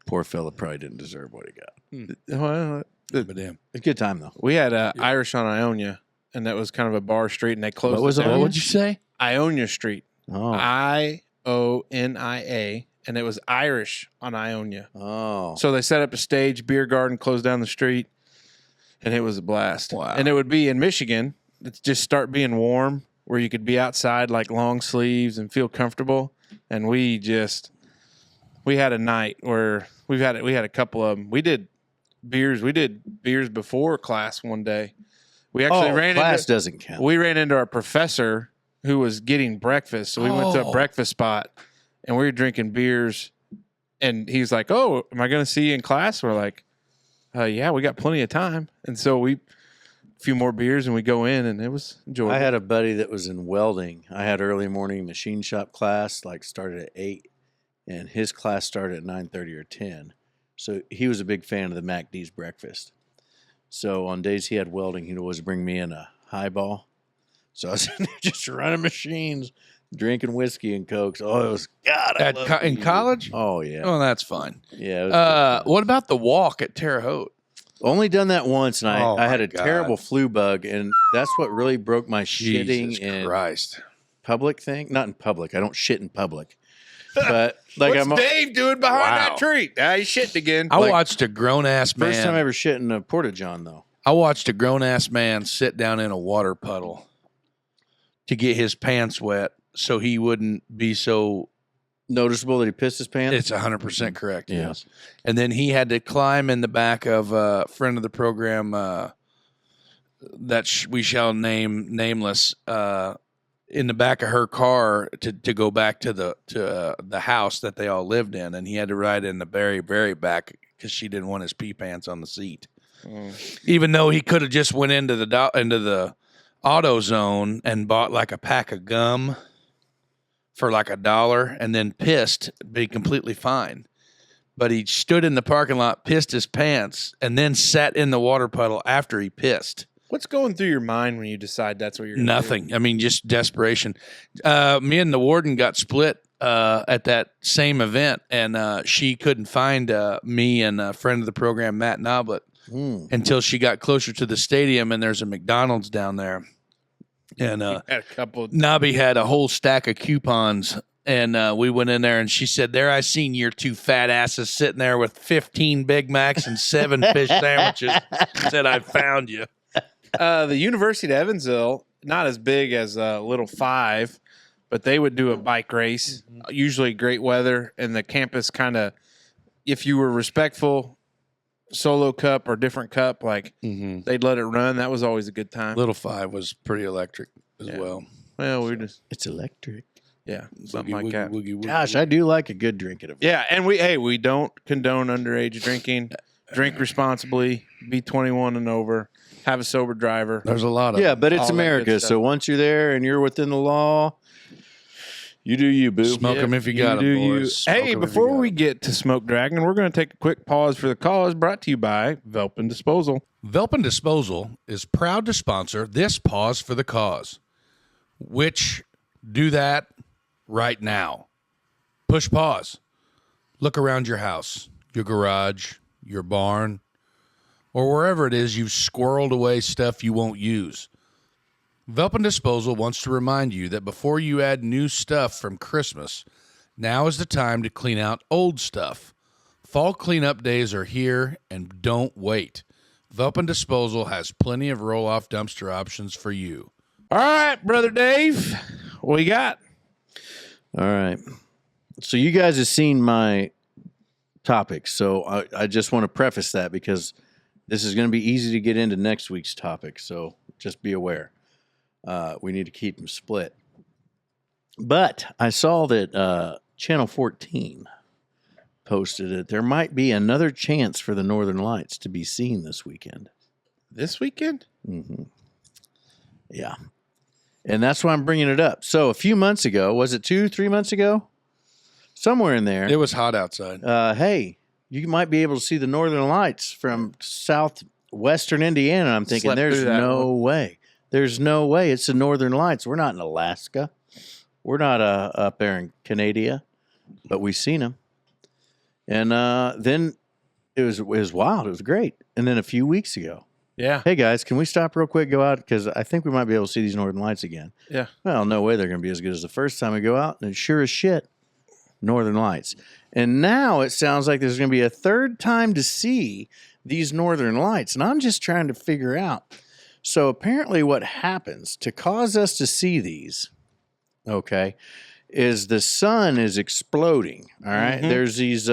B: Poor fella probably didn't deserve what he got.
A: Well,
C: But damn.
B: It's a good time though.
A: we had Irish on Ionia, and that was kind of a bar street, and they closed.
B: What was
A: it
B: it?
A: down.
C: What would you say?
A: Ionia Street?
B: Oh,
A: Ionia, and it was Irish on Ionia.
B: oh,
A: So they set up a stage, beer garden, closed down the street, and it was a blast.
C: Wow.
A: And it would be in Michigan. It's just start being warm, where you could be outside like long sleeves and feel comfortable. And we had a night where we had a couple of them. We did beers before class one day. We actually
B: class doesn't count.
A: we ran into our professor who was getting breakfast. So we went to a breakfast spot and we were drinking beers. And he's like, "Oh, am I going to see you in class?" We're like, "Yeah, we got plenty of time." And so a few more beers and we go in, and it was enjoyable.
B: I had a buddy that was in welding. I had early morning machine shop class, like started at 8, and his class started at 9:30 or 10. So he was a big fan of the MacD's breakfast. So on days he had welding, he'd always bring me in a highball. So I was just running machines, drinking whiskey and cokes. Oh, it was God. I loved
C: In
B: it.
C: college?
B: Oh yeah,
C: Oh, that's fine.
B: yeah. It was
C: What about the walk at Terre Haute?
B: only done that once, and
C: Oh,
B: I had
C: my
B: a
C: God.
B: terrible flu bug, and that's what really broke my shitting
C: Jesus
B: in
C: Christ.
B: public thing. Not in public. I don't shit in public. But like
A: What's
B: I'm
A: Dave doing behind
C: Wow.
A: that tree? He's shitting again.
C: I
B: Like,
C: watched a grown ass man.
B: first time I ever shit in a porta john though.
C: I watched a grown ass man sit down in a water puddle to get his pants wet so he wouldn't be so.
B: Noticeable that he pissed his pants.
C: It's 100% correct.
B: Yeah.
C: Yes. And then he had to climb in the back of a friend of the program that we shall name nameless in the back of her car to go back to the house that they all lived in, and he had to ride in the very very back because she didn't want his pee pants on the seat. Even though he could have just went into the auto zone and bought like a pack of gum for like $1 and then pissed, be completely fine. But he stood in the parking lot, pissed his pants, and then sat in the water puddle after he pissed.
A: What's going through your mind when you decide that's what you're gonna do?
C: Nothing. I mean, just desperation. Me and the warden got split at that same event, and she couldn't find me and a friend of the program, Matt Noblet, until she got closer to the stadium, and there's a McDonald's down there. And
A: Had a couple.
C: Nobby had a whole stack of coupons, and we went in there, and she said, "There, I seen your two fat asses sitting there with 15 Big Macs and 7 fish sandwiches." Said, "I found you."
A: The University of Evansville, not as big as Little Five, but they would do a bike race. Usually great weather, and the campus kind of, if you were respectful solo cup or different cup, like they'd let it run. That was always a good time.
C: Little 5 was pretty electric as well.
A: Well, we just
B: It's electric.
A: something
C: Woogie,
A: like that.
C: woogie, woogie,
B: Gosh,
C: woogie.
B: I do like a good drink at a
A: Yeah, and we don't condone underage drinking. Drink responsibly. Be 21 and over. Have a sober driver.
C: There's a lot of
B: Yeah, but it's
A: all that good
B: America,
A: stuff.
B: so once you're there and you're within the law, you do you, boo.
C: Smoke them if you got them,
A: do
C: boys. Smoke
A: Hey,
C: 'em if you
A: before
C: got
A: we
C: 'em.
A: get to Smoke Dragon, we're going to take a quick pause for the cause brought to you by Velpen Disposal.
C: Velpen Disposal is proud to sponsor this Pause for the Cause, which do that right now. Push pause. Look around your house, your garage, your barn, or wherever it is you've squirreled away stuff you won't use. Velpen Disposal wants to remind you that before you add new stuff from Christmas, now is the time to clean out old stuff. Fall cleanup days are here, and don't wait. Velpen Disposal has plenty of roll-off dumpster options for you.
A: All right, Brother Dave, what you got?
B: All right. So you guys have seen my topic, so I just want to preface that because this is going to be easy to get into next week's topic, so just be aware. We need to keep them split. But I saw that Channel 14 posted it. There might be another chance for the Northern Lights to be seen this weekend.
A: This weekend?
B: Mm-hmm. Yeah. And that's why I'm bringing it up. So a few months ago, was it 2-3 months ago? Somewhere in there.
C: It was hot outside.
B: Hey, you might be able to see the Northern Lights from southwestern Indiana. I'm thinking,
A: Slept
B: there's
A: through that
B: no
A: one.
B: way. There's no way. It's the Northern Lights. We're not in Alaska. We're not up there in Canada, but we've seen them. And then it was wild. It was great. And then a few weeks ago,
A: Yeah.
B: hey guys, can we stop real quick, go out? Because I think we might be able to see these Northern Lights again.
A: Yeah.
B: Well, no way they're going to be as good as the first time we go out. And sure as shit, Northern Lights. And now it sounds like there's going to be a third time to see these Northern Lights. And I'm just trying to figure out. So apparently what happens to cause us to see these, okay, is the sun is exploding. All right.
A: Mhm.
B: There's these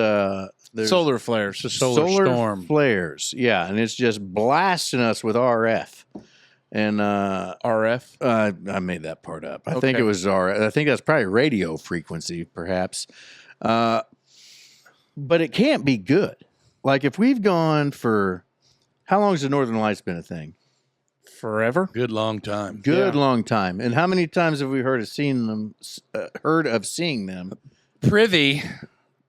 B: there's
A: Solar flares.
C: It's a solar storm.
B: flares. Yeah. And it's just blasting us with RF. And
A: RF.
B: I made that part up. I think
A: Okay.
B: it was RF. I think that's probably radio frequency, perhaps. But it can't be good. Like if we've gone for how long has the Northern Lights been a thing?
A: Forever.
C: Good long time.
B: Good
A: Yeah.
B: long time. And how many times have we heard of seeing them? Heard of seeing them?
C: Privy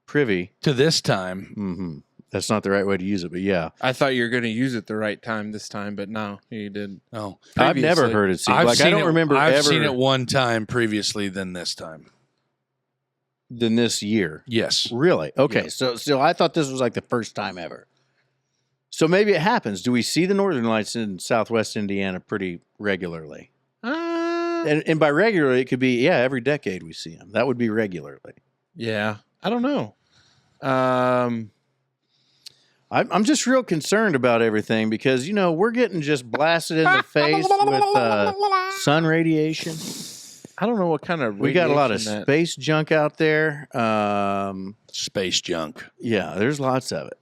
B: Privy.
C: to this time.
B: Mm-hmm. That's not the right way to use it, but yeah,
A: I thought you were going to use it the right time this time, but no, you didn't.
C: Oh,
B: I've never
A: Previously.
B: heard it seen.
C: I've
B: Like
C: seen
B: I don't
C: it,
B: remember
C: I've
B: ever
C: seen it one time previously than this time.
B: than this year.
C: Yes.
B: Really? Okay.
C: Yeah.
B: So I thought this was like the first time ever. So maybe it happens. Do we see the Northern Lights in Southwest Indiana pretty regularly? And by regularly, it could be, every decade we see them. That would be regularly.
A: Yeah. I don't know.
B: I'm just real concerned about everything because, we're getting just blasted in the face with sun radiation.
A: I don't know what kind of
B: We got a lot of
A: radiation that-
B: space junk out there.
C: Space junk.
B: Yeah, there's lots of it.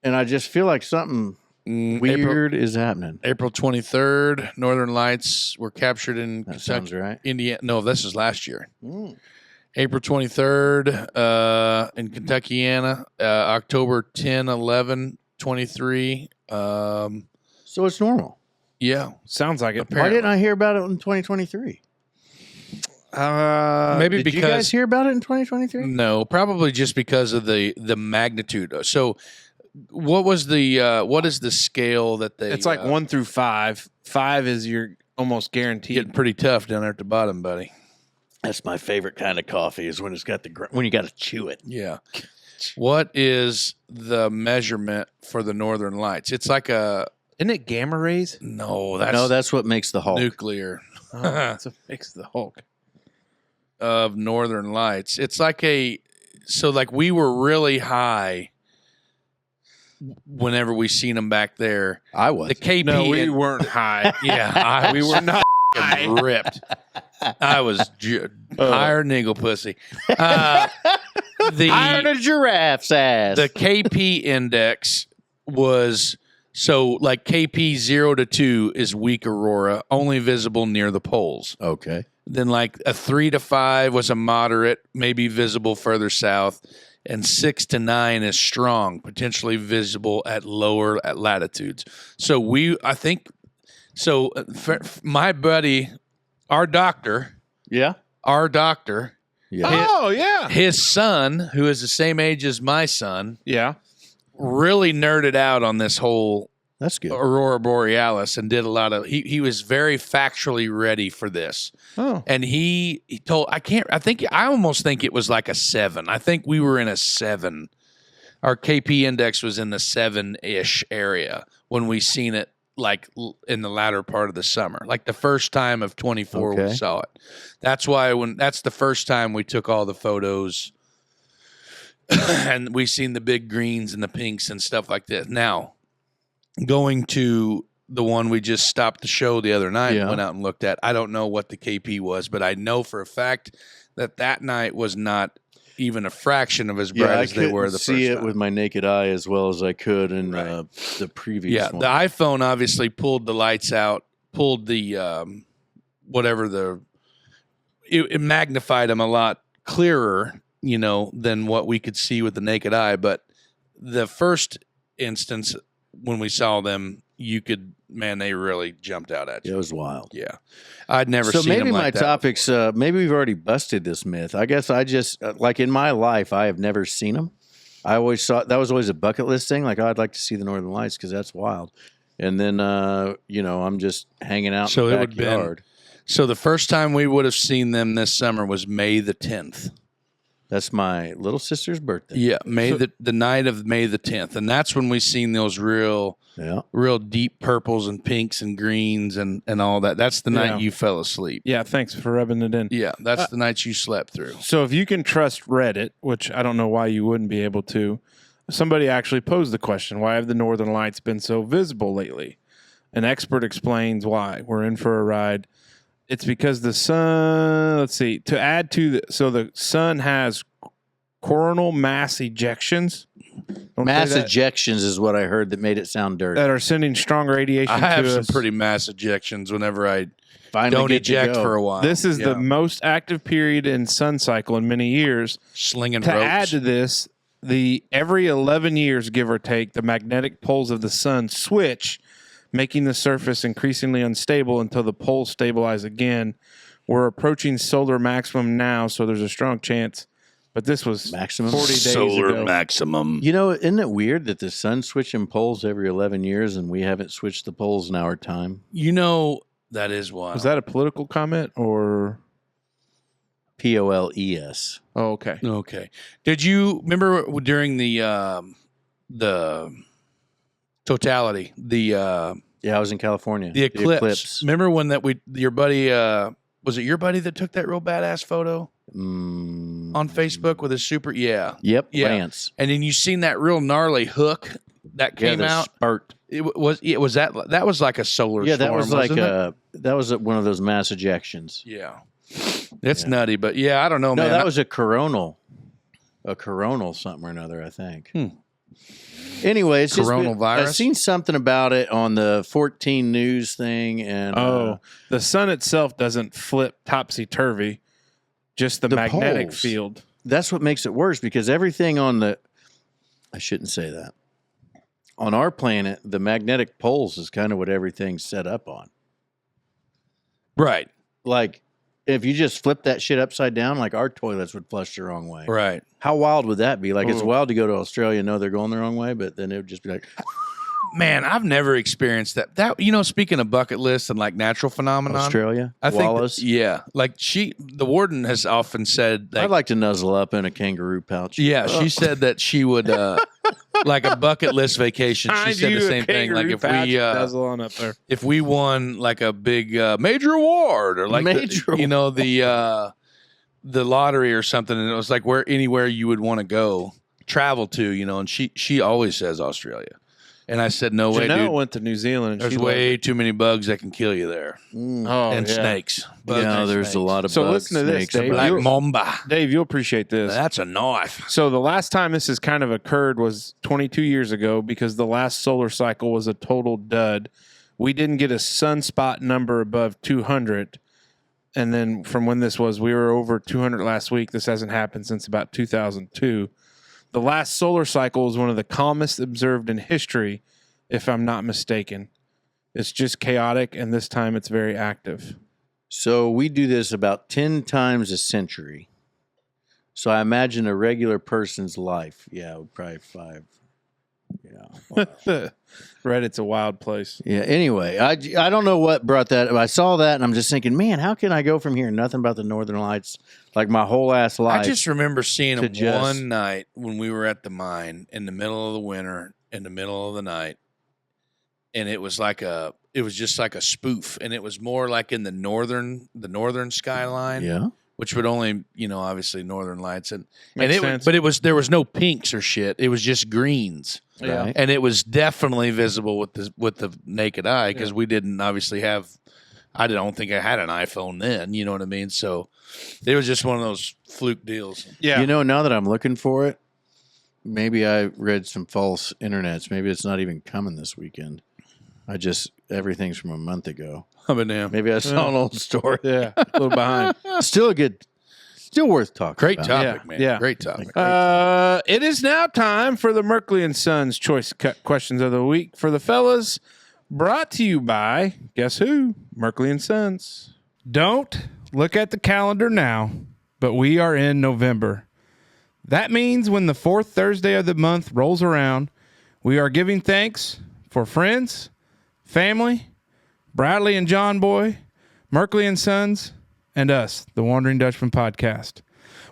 B: And I just feel like something weird is happening.
C: April 23rd, Northern Lights were captured in
B: That sounds
C: Kentucky,
B: right.
C: Indiana. No, this is last year.
B: Mm.
C: April 23rd in Kentuckiana, October 10, 11, 23.
B: So it's normal.
C: Yeah.
A: Sounds like it.
B: Why didn't I hear about it in 2023?
C: Maybe
B: Did you guys
C: because
B: hear about it in 2023?
C: no, probably just because of the magnitude. So what is the scale that they
A: It's like 1 through 5. 5 is you're almost guaranteed.
C: getting pretty tough down there at the bottom, buddy.
B: That's my favorite kind of coffee is when it's got when you got to chew it.
C: Yeah. What is the measurement for the Northern Lights? It's like
A: Isn't it gamma rays?
C: no,
B: That's what makes the Hulk.
C: nuclear
A: Oh, that's what makes the Hulk.
C: of Northern Lights. It's like like we were really high whenever we seen them back there.
B: I was.
C: The KP,
A: No, we weren't high.
C: yeah,
A: we were not high.
C: ripped. I was higher than eagle pussy.
B: Iron
C: The
B: a giraffe's ass.
C: KP index was so like KP 0 to 2 is weak aurora, only visible near the poles.
B: Okay.
C: Then like a 3 to 5 was a moderate, maybe visible further south, and 6 to 9 is strong, potentially visible at lower latitudes. So my buddy, our doctor,
B: Yeah.
A: Oh, yeah.
C: his son, who is the same age as my son,
A: Yeah.
C: really nerded out on this whole
B: That's good.
C: aurora borealis and did a lot of he was very factually ready for this.
A: Oh.
C: And he told I almost think it was like a 7. I think we were in a 7. Our KP index was in the 7-ish area when we seen it, like in the latter part of the summer, like the first time of 24 we
B: Okay.
C: saw it. That's the first time we took all the photos and we seen the big greens and the pinks and stuff like that. Now, going to the one we just stopped the show the other night and went out and looked at, I don't know what the KP was, but I know for a fact that night was not even a fraction of as bright as they were the first time.
B: see it with my naked eye as well as I could in the previous one.
C: The iPhone obviously pulled the lights out, pulled the it magnified them a lot clearer, than what we could see with the naked eye. But the first instance when we saw them, they really jumped out at you.
B: It was wild.
C: Yeah. I'd never
B: So
C: seen
B: maybe
C: them
B: my
C: like that
B: topics, maybe we've already busted this myth. I guess I just, like in my life, I have never seen them. I always thought that was always a bucket list thing. Like, oh, I'd like to see the Northern Lights because that's wild. And then, I'm just hanging out
C: So
B: in
C: it
B: the
C: would have been-
B: backyard.
C: So the first time we would have seen them this summer was May the 10th.
B: That's my little sister's birthday.
C: Yeah, the night of May the 10th. And that's when we seen those real deep purples and pinks and greens and all that. That's the night you fell asleep.
A: Yeah, thanks for rubbing it in.
C: Yeah, that's the night you slept through.
A: So if you can trust Reddit, which I don't know why you wouldn't be able to, somebody actually posed the question, why have the Northern Lights been so visible lately? An expert explains why. We're in for a ride. It's because the sun, to add to the sun has coronal mass ejections.
B: Mass ejections is what I heard that made it sound dirty.
A: That are sending strong radiation
C: I have
A: to
C: some
A: us.
C: pretty mass ejections whenever I
B: Finally
C: don't
B: get to
C: eject
B: go.
C: for a while.
A: This is the most active period in sun cycle in many years.
C: slinging
A: To
C: ropes.
A: add to this, every 11 years, give or take, the magnetic poles of the sun switch, making the surface increasingly unstable until the poles stabilize again. We're approaching solar maximum now, so there's a strong chance. But this was
B: Maximum?
A: 40 days
C: Solar
A: ago.
C: maximum.
B: Isn't it weird that the sun's switching poles every 11 years and we haven't switched the poles in our time?
C: That is wild.
A: Was that a political comment or?
B: POLES.
A: Oh, okay.
C: Okay. Did you remember during the totality,
B: Yeah, I was in California.
C: the eclipse? Remember when your buddy, was it your buddy that took that real badass photo on Facebook with his super? Yeah.
B: Yep,
C: Yeah.
B: Lance.
C: And then you seen that real gnarly hook that came
B: the
C: out.
B: spurt.
C: It was that was like a solar
B: Yeah,
C: storm.
B: that was like
C: wasn't it?
B: that was one of those mass ejections.
C: Yeah. It's nutty, but yeah, I don't know,
B: No,
C: man.
B: that was a coronal something or another, I think. Anyway, it's
C: Coronal virus?
B: I've seen something about it on the 14 News thing, and
A: The sun itself doesn't flip topsy-turvy, just the magnetic
B: poles.
A: field.
B: that's what makes it worse because everything I shouldn't say that. On our planet, the magnetic poles is kind of what everything's set up on.
C: right.
B: Like, if you just flip that shit upside down, like our toilets would flush the wrong way.
C: Right.
B: How wild would that be? Like, it's
A: Ooh.
B: wild to go to Australia and know they're going the wrong way, but then it would just be like,
C: Man, I've never experienced that. Speaking of bucket lists and like natural phenomenon,
B: Australia,
C: I think
B: Wallace.
C: the warden has often said that.
B: I'd like to nuzzle up in a kangaroo pouch.
C: Yeah, she said that she would like a bucket list vacation. She said the same thing. Like if we won like a big major award or like the lottery or something, and it was like anywhere you would want to go travel to, and she always says Australia. And I said, no way,
A: Janelle
C: dude.
A: went to New Zealand. And
C: There's
A: she
C: way too many bugs that can kill you there.
A: Oh,
C: And snakes. Bugs
B: Yeah,
C: and
B: there's a
C: snakes.
B: lot of
A: So
B: bugs,
A: listen to this,
B: snakes,
A: Dave.
C: Black
A: You'll-
C: mamba.
A: Dave, you'll appreciate this.
C: That's a knife.
A: So the last time this has kind of occurred was 22 years ago because the last solar cycle was a total dud. We didn't get a sunspot number above 200. And then from when this was, we were over 200 last week. This hasn't happened since about 2002. The last solar cycle was one of the calmest observed in history, if I'm not mistaken. It's just chaotic, and this time it's very active.
B: So we do this about 10 times a century. So I imagine a regular person's life. Yeah, probably 5. Yeah.
A: Reddit's a wild place.
B: Yeah. Anyway, I don't know what brought that. I saw that and I'm just thinking, man, how can I go from hearing nothing about the Northern Lights like my whole ass life?
C: I just remember seeing
B: to
C: them one night when we were at the mine in the middle of the winter, in the middle of the night. And it was just like a spoof. And it was more like in the northern skyline.
B: Yeah.
C: Which would only, obviously Northern Lights.
A: Makes sense.
C: There was no pinks or shit. It was just greens.
A: Yeah.
B: Right.
C: And it was definitely visible with the naked eye because we didn't obviously have. I don't think I had an iPhone then. You know what I mean? So it was just one of those fluke deals.
A: Yeah.
B: Now that I'm looking for it, maybe I read some false internets. Maybe it's not even coming this weekend. Everything's from a month ago. Maybe I saw an old story.
A: Yeah. A little behind.
B: Still worth talking
C: Great
B: about.
C: topic,
A: Yeah,
C: man.
A: yeah.
C: Great topic.
A: It is now time for the Merkley and Sons Choice Questions of the Week for the fellas. Brought to you by, guess who? Merkley and Sons. Don't look at the calendar now, but we are in November. That means when the fourth Thursday of the month rolls around, we are giving thanks for friends, family, Bradley and John Boy, Merkley and Sons, and us, the Wondering Dutchmen podcast.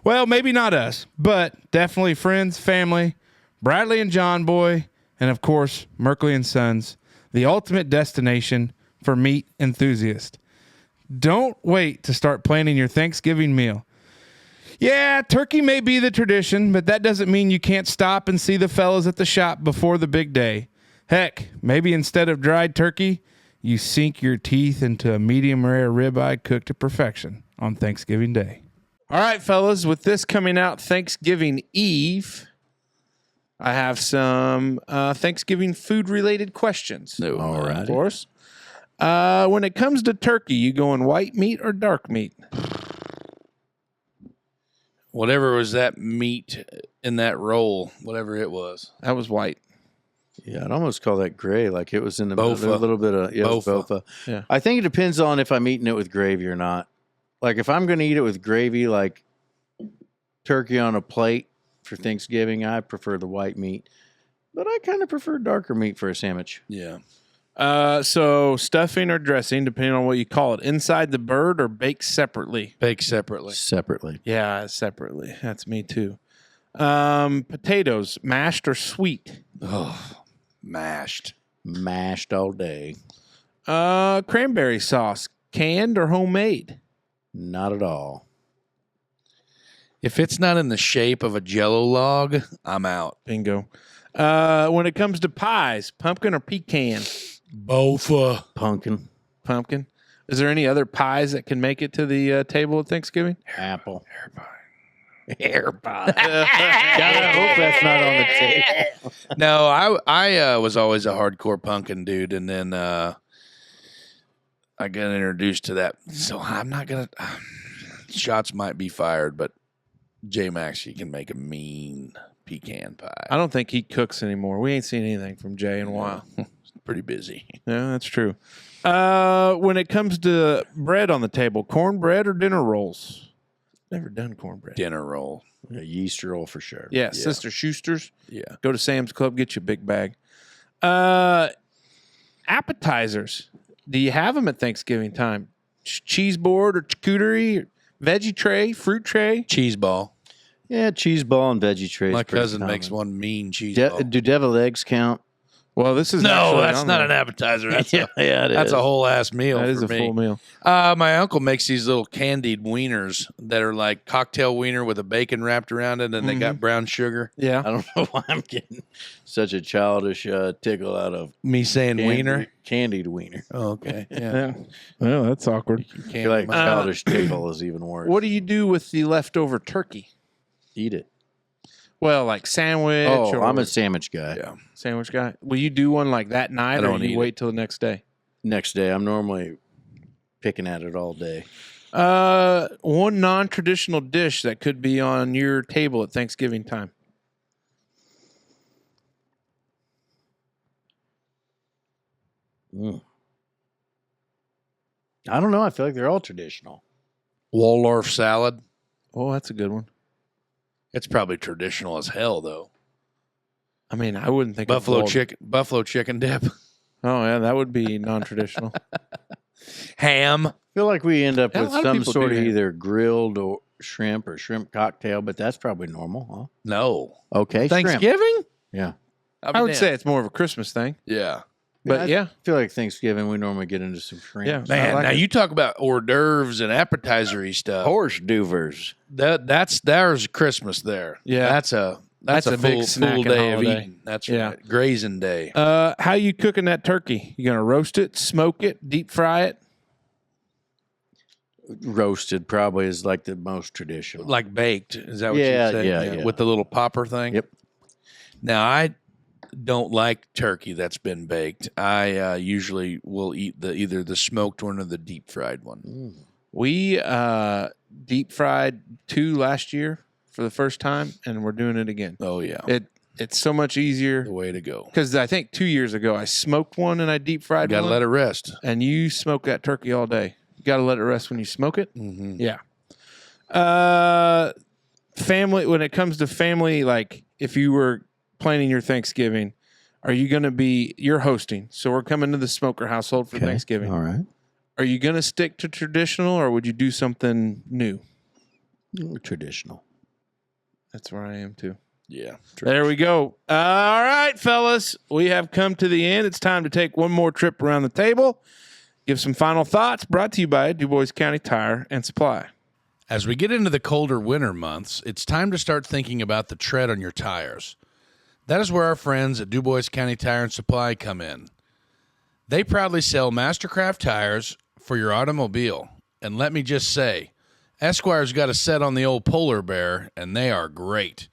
A: Well, maybe not us, but definitely friends, family, Bradley and John Boy, and of course, Merkley and Sons, the ultimate destination for meat enthusiasts. Don't wait to start planning your Thanksgiving meal. Yeah, turkey may be the tradition, but that doesn't mean you can't stop and see the fellas at the shop before the big day. Heck, maybe instead of dried turkey, you sink your teeth into a medium rare ribeye cooked to perfection on Thanksgiving Day. All right, fellas, with this coming out Thanksgiving Eve, I have some Thanksgiving food-related questions.
B: All right.
A: Of course. When it comes to turkey, you going white meat or dark meat?
C: Whatever was that meat in that roll, whatever it was.
A: That was white.
B: Yeah, I'd almost call that gray, like it was in the
C: Bofa.
B: middle, a little bit of
C: Bofa.
B: bofa.
A: Yeah.
B: I think it depends on if I'm eating it with gravy or not. Like if I'm going to eat it with gravy, like turkey on a plate for Thanksgiving, I prefer the white meat. But I kind of prefer darker meat for a sandwich.
C: Yeah.
A: So stuffing or dressing, depending on what you call it, inside the bird or baked separately?
C: Baked separately.
B: Separately.
A: Yeah, separately. That's me too. Potatoes, mashed or sweet?
C: Oh, mashed.
B: Mashed all day.
A: Cranberry sauce, canned or homemade?
B: Not at all.
C: If it's not in the shape of a Jell-O log, I'm out.
A: Bingo. When it comes to pies, pumpkin or pecan?
C: Bofa.
B: Pumpkin.
A: Pumpkin. Is there any other pies that can make it to the table at Thanksgiving?
B: Apple.
C: Hair pie.
B: God, I hope that's not on the table.
C: No, I was always a hardcore pumpkin dude, and then I got introduced to that. So I'm not gonna. Shots might be fired, but J Max, you can make a mean pecan pie.
A: I don't think he cooks anymore. We ain't seen anything from Jay in a while.
C: Pretty busy.
A: Yeah, that's true. When it comes to bread on the table, cornbread or dinner rolls? Never done cornbread.
C: Dinner roll.
B: A yeast roll for sure.
A: Yeah, Sister Schuster's.
C: Yeah.
A: Go to Sam's Club, get you a big bag. Appetizers. Do you have them at Thanksgiving time? Cheese board or charcuterie, veggie tray, fruit tray?
C: Cheese ball.
B: Yeah, cheese ball and veggie trays.
C: My
B: pretty
C: cousin
B: common.
C: makes one mean cheese ball.
B: Do deviled eggs count?
D: Well, this is
C: No,
D: actually
C: that's
D: on
C: not
D: there.
C: an appetizer. That's
B: it
C: that's
B: is.
C: a whole ass meal.
D: That is
C: for
D: a
C: me.
D: full meal.
C: My uncle makes these little candied wieners that are like cocktail wiener with a bacon wrapped around it, and they got brown sugar.
D: Yeah.
B: I don't know why I'm getting such a childish tickle out of
C: Me saying wiener.
B: candied wiener.
C: Oh, okay. Yeah.
D: Yeah. Well, that's awkward.
B: I feel like childish tickle is even worse.
A: What do you do with the leftover turkey?
B: Eat it.
A: Well, like sandwich.
B: Oh,
A: or
B: I'm a sandwich guy.
C: Yeah.
A: sandwich guy. Will you do one like that night,
C: I
A: or
C: don't
A: do
C: eat
A: you wait till the next day?
B: Next day, I'm normally picking at it all day.
A: One non-traditional dish that could be on your table at Thanksgiving time.
B: I don't know. I feel like they're all traditional.
C: Waldorf salad.
A: Oh, that's a good one.
C: It's probably traditional as hell, though.
A: I mean, I wouldn't think of
C: Buffalo chicken dip.
A: Oh yeah, that would be non-traditional.
C: Ham.
B: I feel like we end up
A: Yeah, a
B: with
A: lot of
B: some
A: people
B: sort
A: do
B: of
A: that.
B: either grilled or shrimp cocktail, but that's probably normal,
C: No.
B: huh? Okay, shrimp.
A: Thanksgiving?
B: Yeah.
A: I would say it's more of a Christmas thing.
C: Yeah.
A: But yeah,
B: I feel like Thanksgiving we normally get into some shrimp.
A: Yeah.
C: Man,
A: I like
C: now
A: it.
C: you talk about hors d'oeuvres and appetizery stuff.
B: Horse doovers.
C: There's Christmas there.
A: Yeah.
C: That's a
A: a big
C: full
A: snacking
C: day of
A: holiday.
C: eating. That's
A: Yeah.
C: right. Grazing day.
A: how you cooking that turkey? You gonna roast it, smoke it, deep fry it?
B: Roasted probably is like the most traditional.
C: Like baked. Is that what
B: Yeah,
C: you're saying?
B: yeah.
C: With the little popper thing?
B: Yep.
C: Now, I don't like turkey that's been baked. I usually will eat either the smoked one or the deep fried one.
A: We deep fried 2 last year for the first time, and we're doing it again.
C: Oh, yeah.
A: It's so much easier
C: The way to go.
A: because I think 2 years ago I smoked one and I deep fried
C: Got to
A: one.
C: let it rest.
A: And you smoke that turkey all day. You got to let it rest when you smoke it.
C: Mm-hmm.
A: Yeah. Family. When it comes to family, like if you were planning your Thanksgiving, are you going to be? You're hosting, so we're coming to the Smoker household for
B: Okay,
A: Thanksgiving.
B: All right.
A: Are you going to stick to traditional, or would you do something new?
B: Traditional.
A: That's where I am too.
C: Yeah.
A: There we go. All right, fellas, we have come to the end. It's time to take one more trip around the table. Give some final thoughts. Brought to you by Dubois County Tire and Supply.
C: As we get into the colder winter months, it's time to start thinking about the tread on your tires. That is where our friends at Dubois County Tire and Supply come in. They proudly sell Mastercraft tires for your automobile. And let me just say, Esquire's got a set on the old polar bear, and they are great.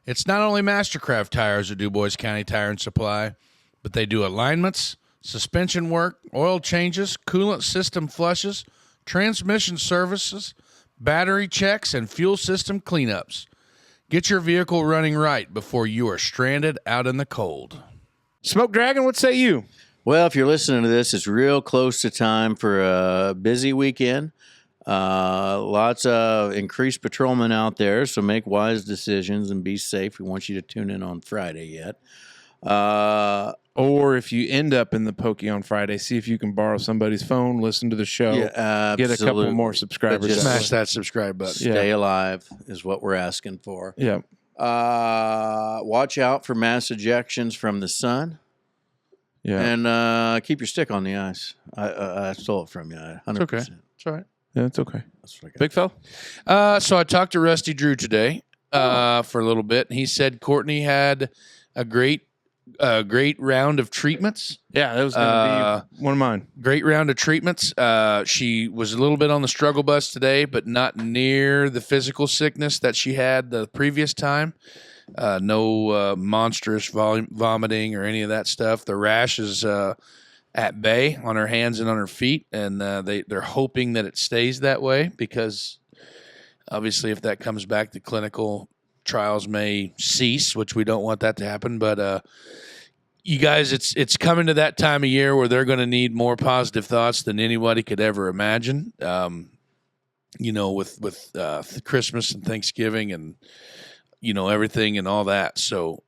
C: It's not only Mastercraft tires at Dubois County Tire and Supply, but they do alignments, suspension work, oil changes, coolant system flushes, transmission services, battery checks, and fuel system cleanups. Get your vehicle running right before you are stranded out in the cold.
A: Smoke Dragon, what say you?
B: Well, if you're listening to this, it's real close to time for a busy weekend. Lots of increased patrolmen out there, so make wise decisions and be safe. We want you to tune in on Friday yet.
A: Or if you end up in the Pokey on Friday, see if you can borrow somebody's phone, listen to the show, get a couple more subscribers.
B: Just
C: Smash that subscribe button.
B: Stay alive is what we're asking for.
A: Yeah.
B: Watch out for mass ejections from the sun.
A: Yeah.
B: And keep your stick on the ice. I stole it from you. 100%.
C: okay. It's all right.
A: Yeah, it's okay.
B: That's what I got.
A: Big fella?
C: So I talked to Rusty Drew today for a little bit. He said Courtney had a great round of treatments.
A: Yeah, that was going to be one of mine.
C: Great round of treatments. She was a little bit on the struggle bus today, but not near the physical sickness that she had the previous time. No monstrous vomiting or any of that stuff. The rash is at bay on her hands and on her feet, and they're hoping that it stays that way because obviously if that comes back, the clinical trials may cease, which we don't want that to happen. But you guys, it's coming to that time of year where they're going to need more positive thoughts than anybody could ever imagine. With Christmas and Thanksgiving and everything and all that. So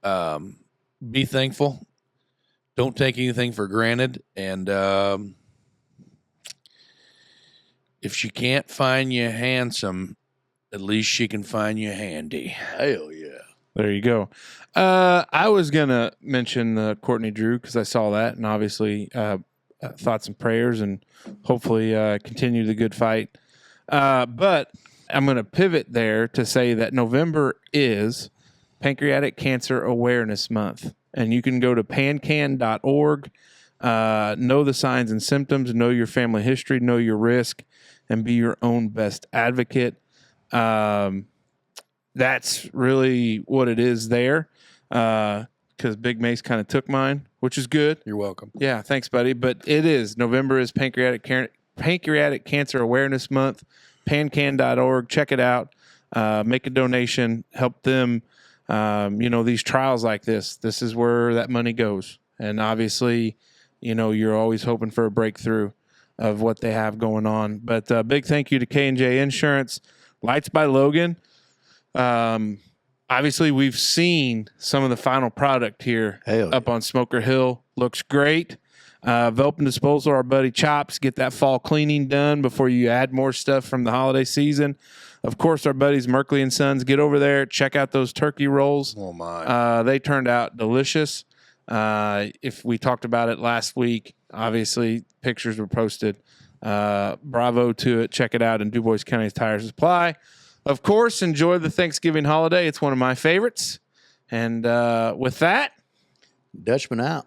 C: be thankful. Don't take anything for granted. And if she can't find you handsome, at least she can find you handy.
B: Hell yeah.
A: There you go. I was going to mention Courtney Drew because I saw that, and obviously thoughts and prayers, and hopefully continue the good fight. But I'm going to pivot there to say that November is Pancreatic Cancer Awareness Month, and you can go to pancan.org, know the signs and symptoms, know your family history, know your risk, and be your own best advocate. That's really what it is there, because Big Mace kind of took mine, which is good.
C: You're welcome.
A: Yeah, thanks, buddy. But it is. November is Pancreatic Cancer Awareness Month. Pancan.org. Check it out. Make a donation. Help them. These trials like this is where that money goes. And obviously, you're always hoping for a breakthrough of what they have going on. But big thank you to K&J Insurance. Lights by Logan. Obviously, we've seen some of the final product here up on Smoker Hill. Looks great. Velpen Disposal, our buddy Chops, get that fall cleaning done before you add more stuff from the holiday season. Of course, our buddies Merkley and Sons, get over there, check out those turkey rolls.
C: Oh, my.
A: They turned out delicious. If we talked about it last week, obviously, pictures were posted. Bravo to it. Check it out in Dubois County Tire Supply. Of course, enjoy the Thanksgiving holiday. It's one of my favorites. And with that,
B: Dutchman out.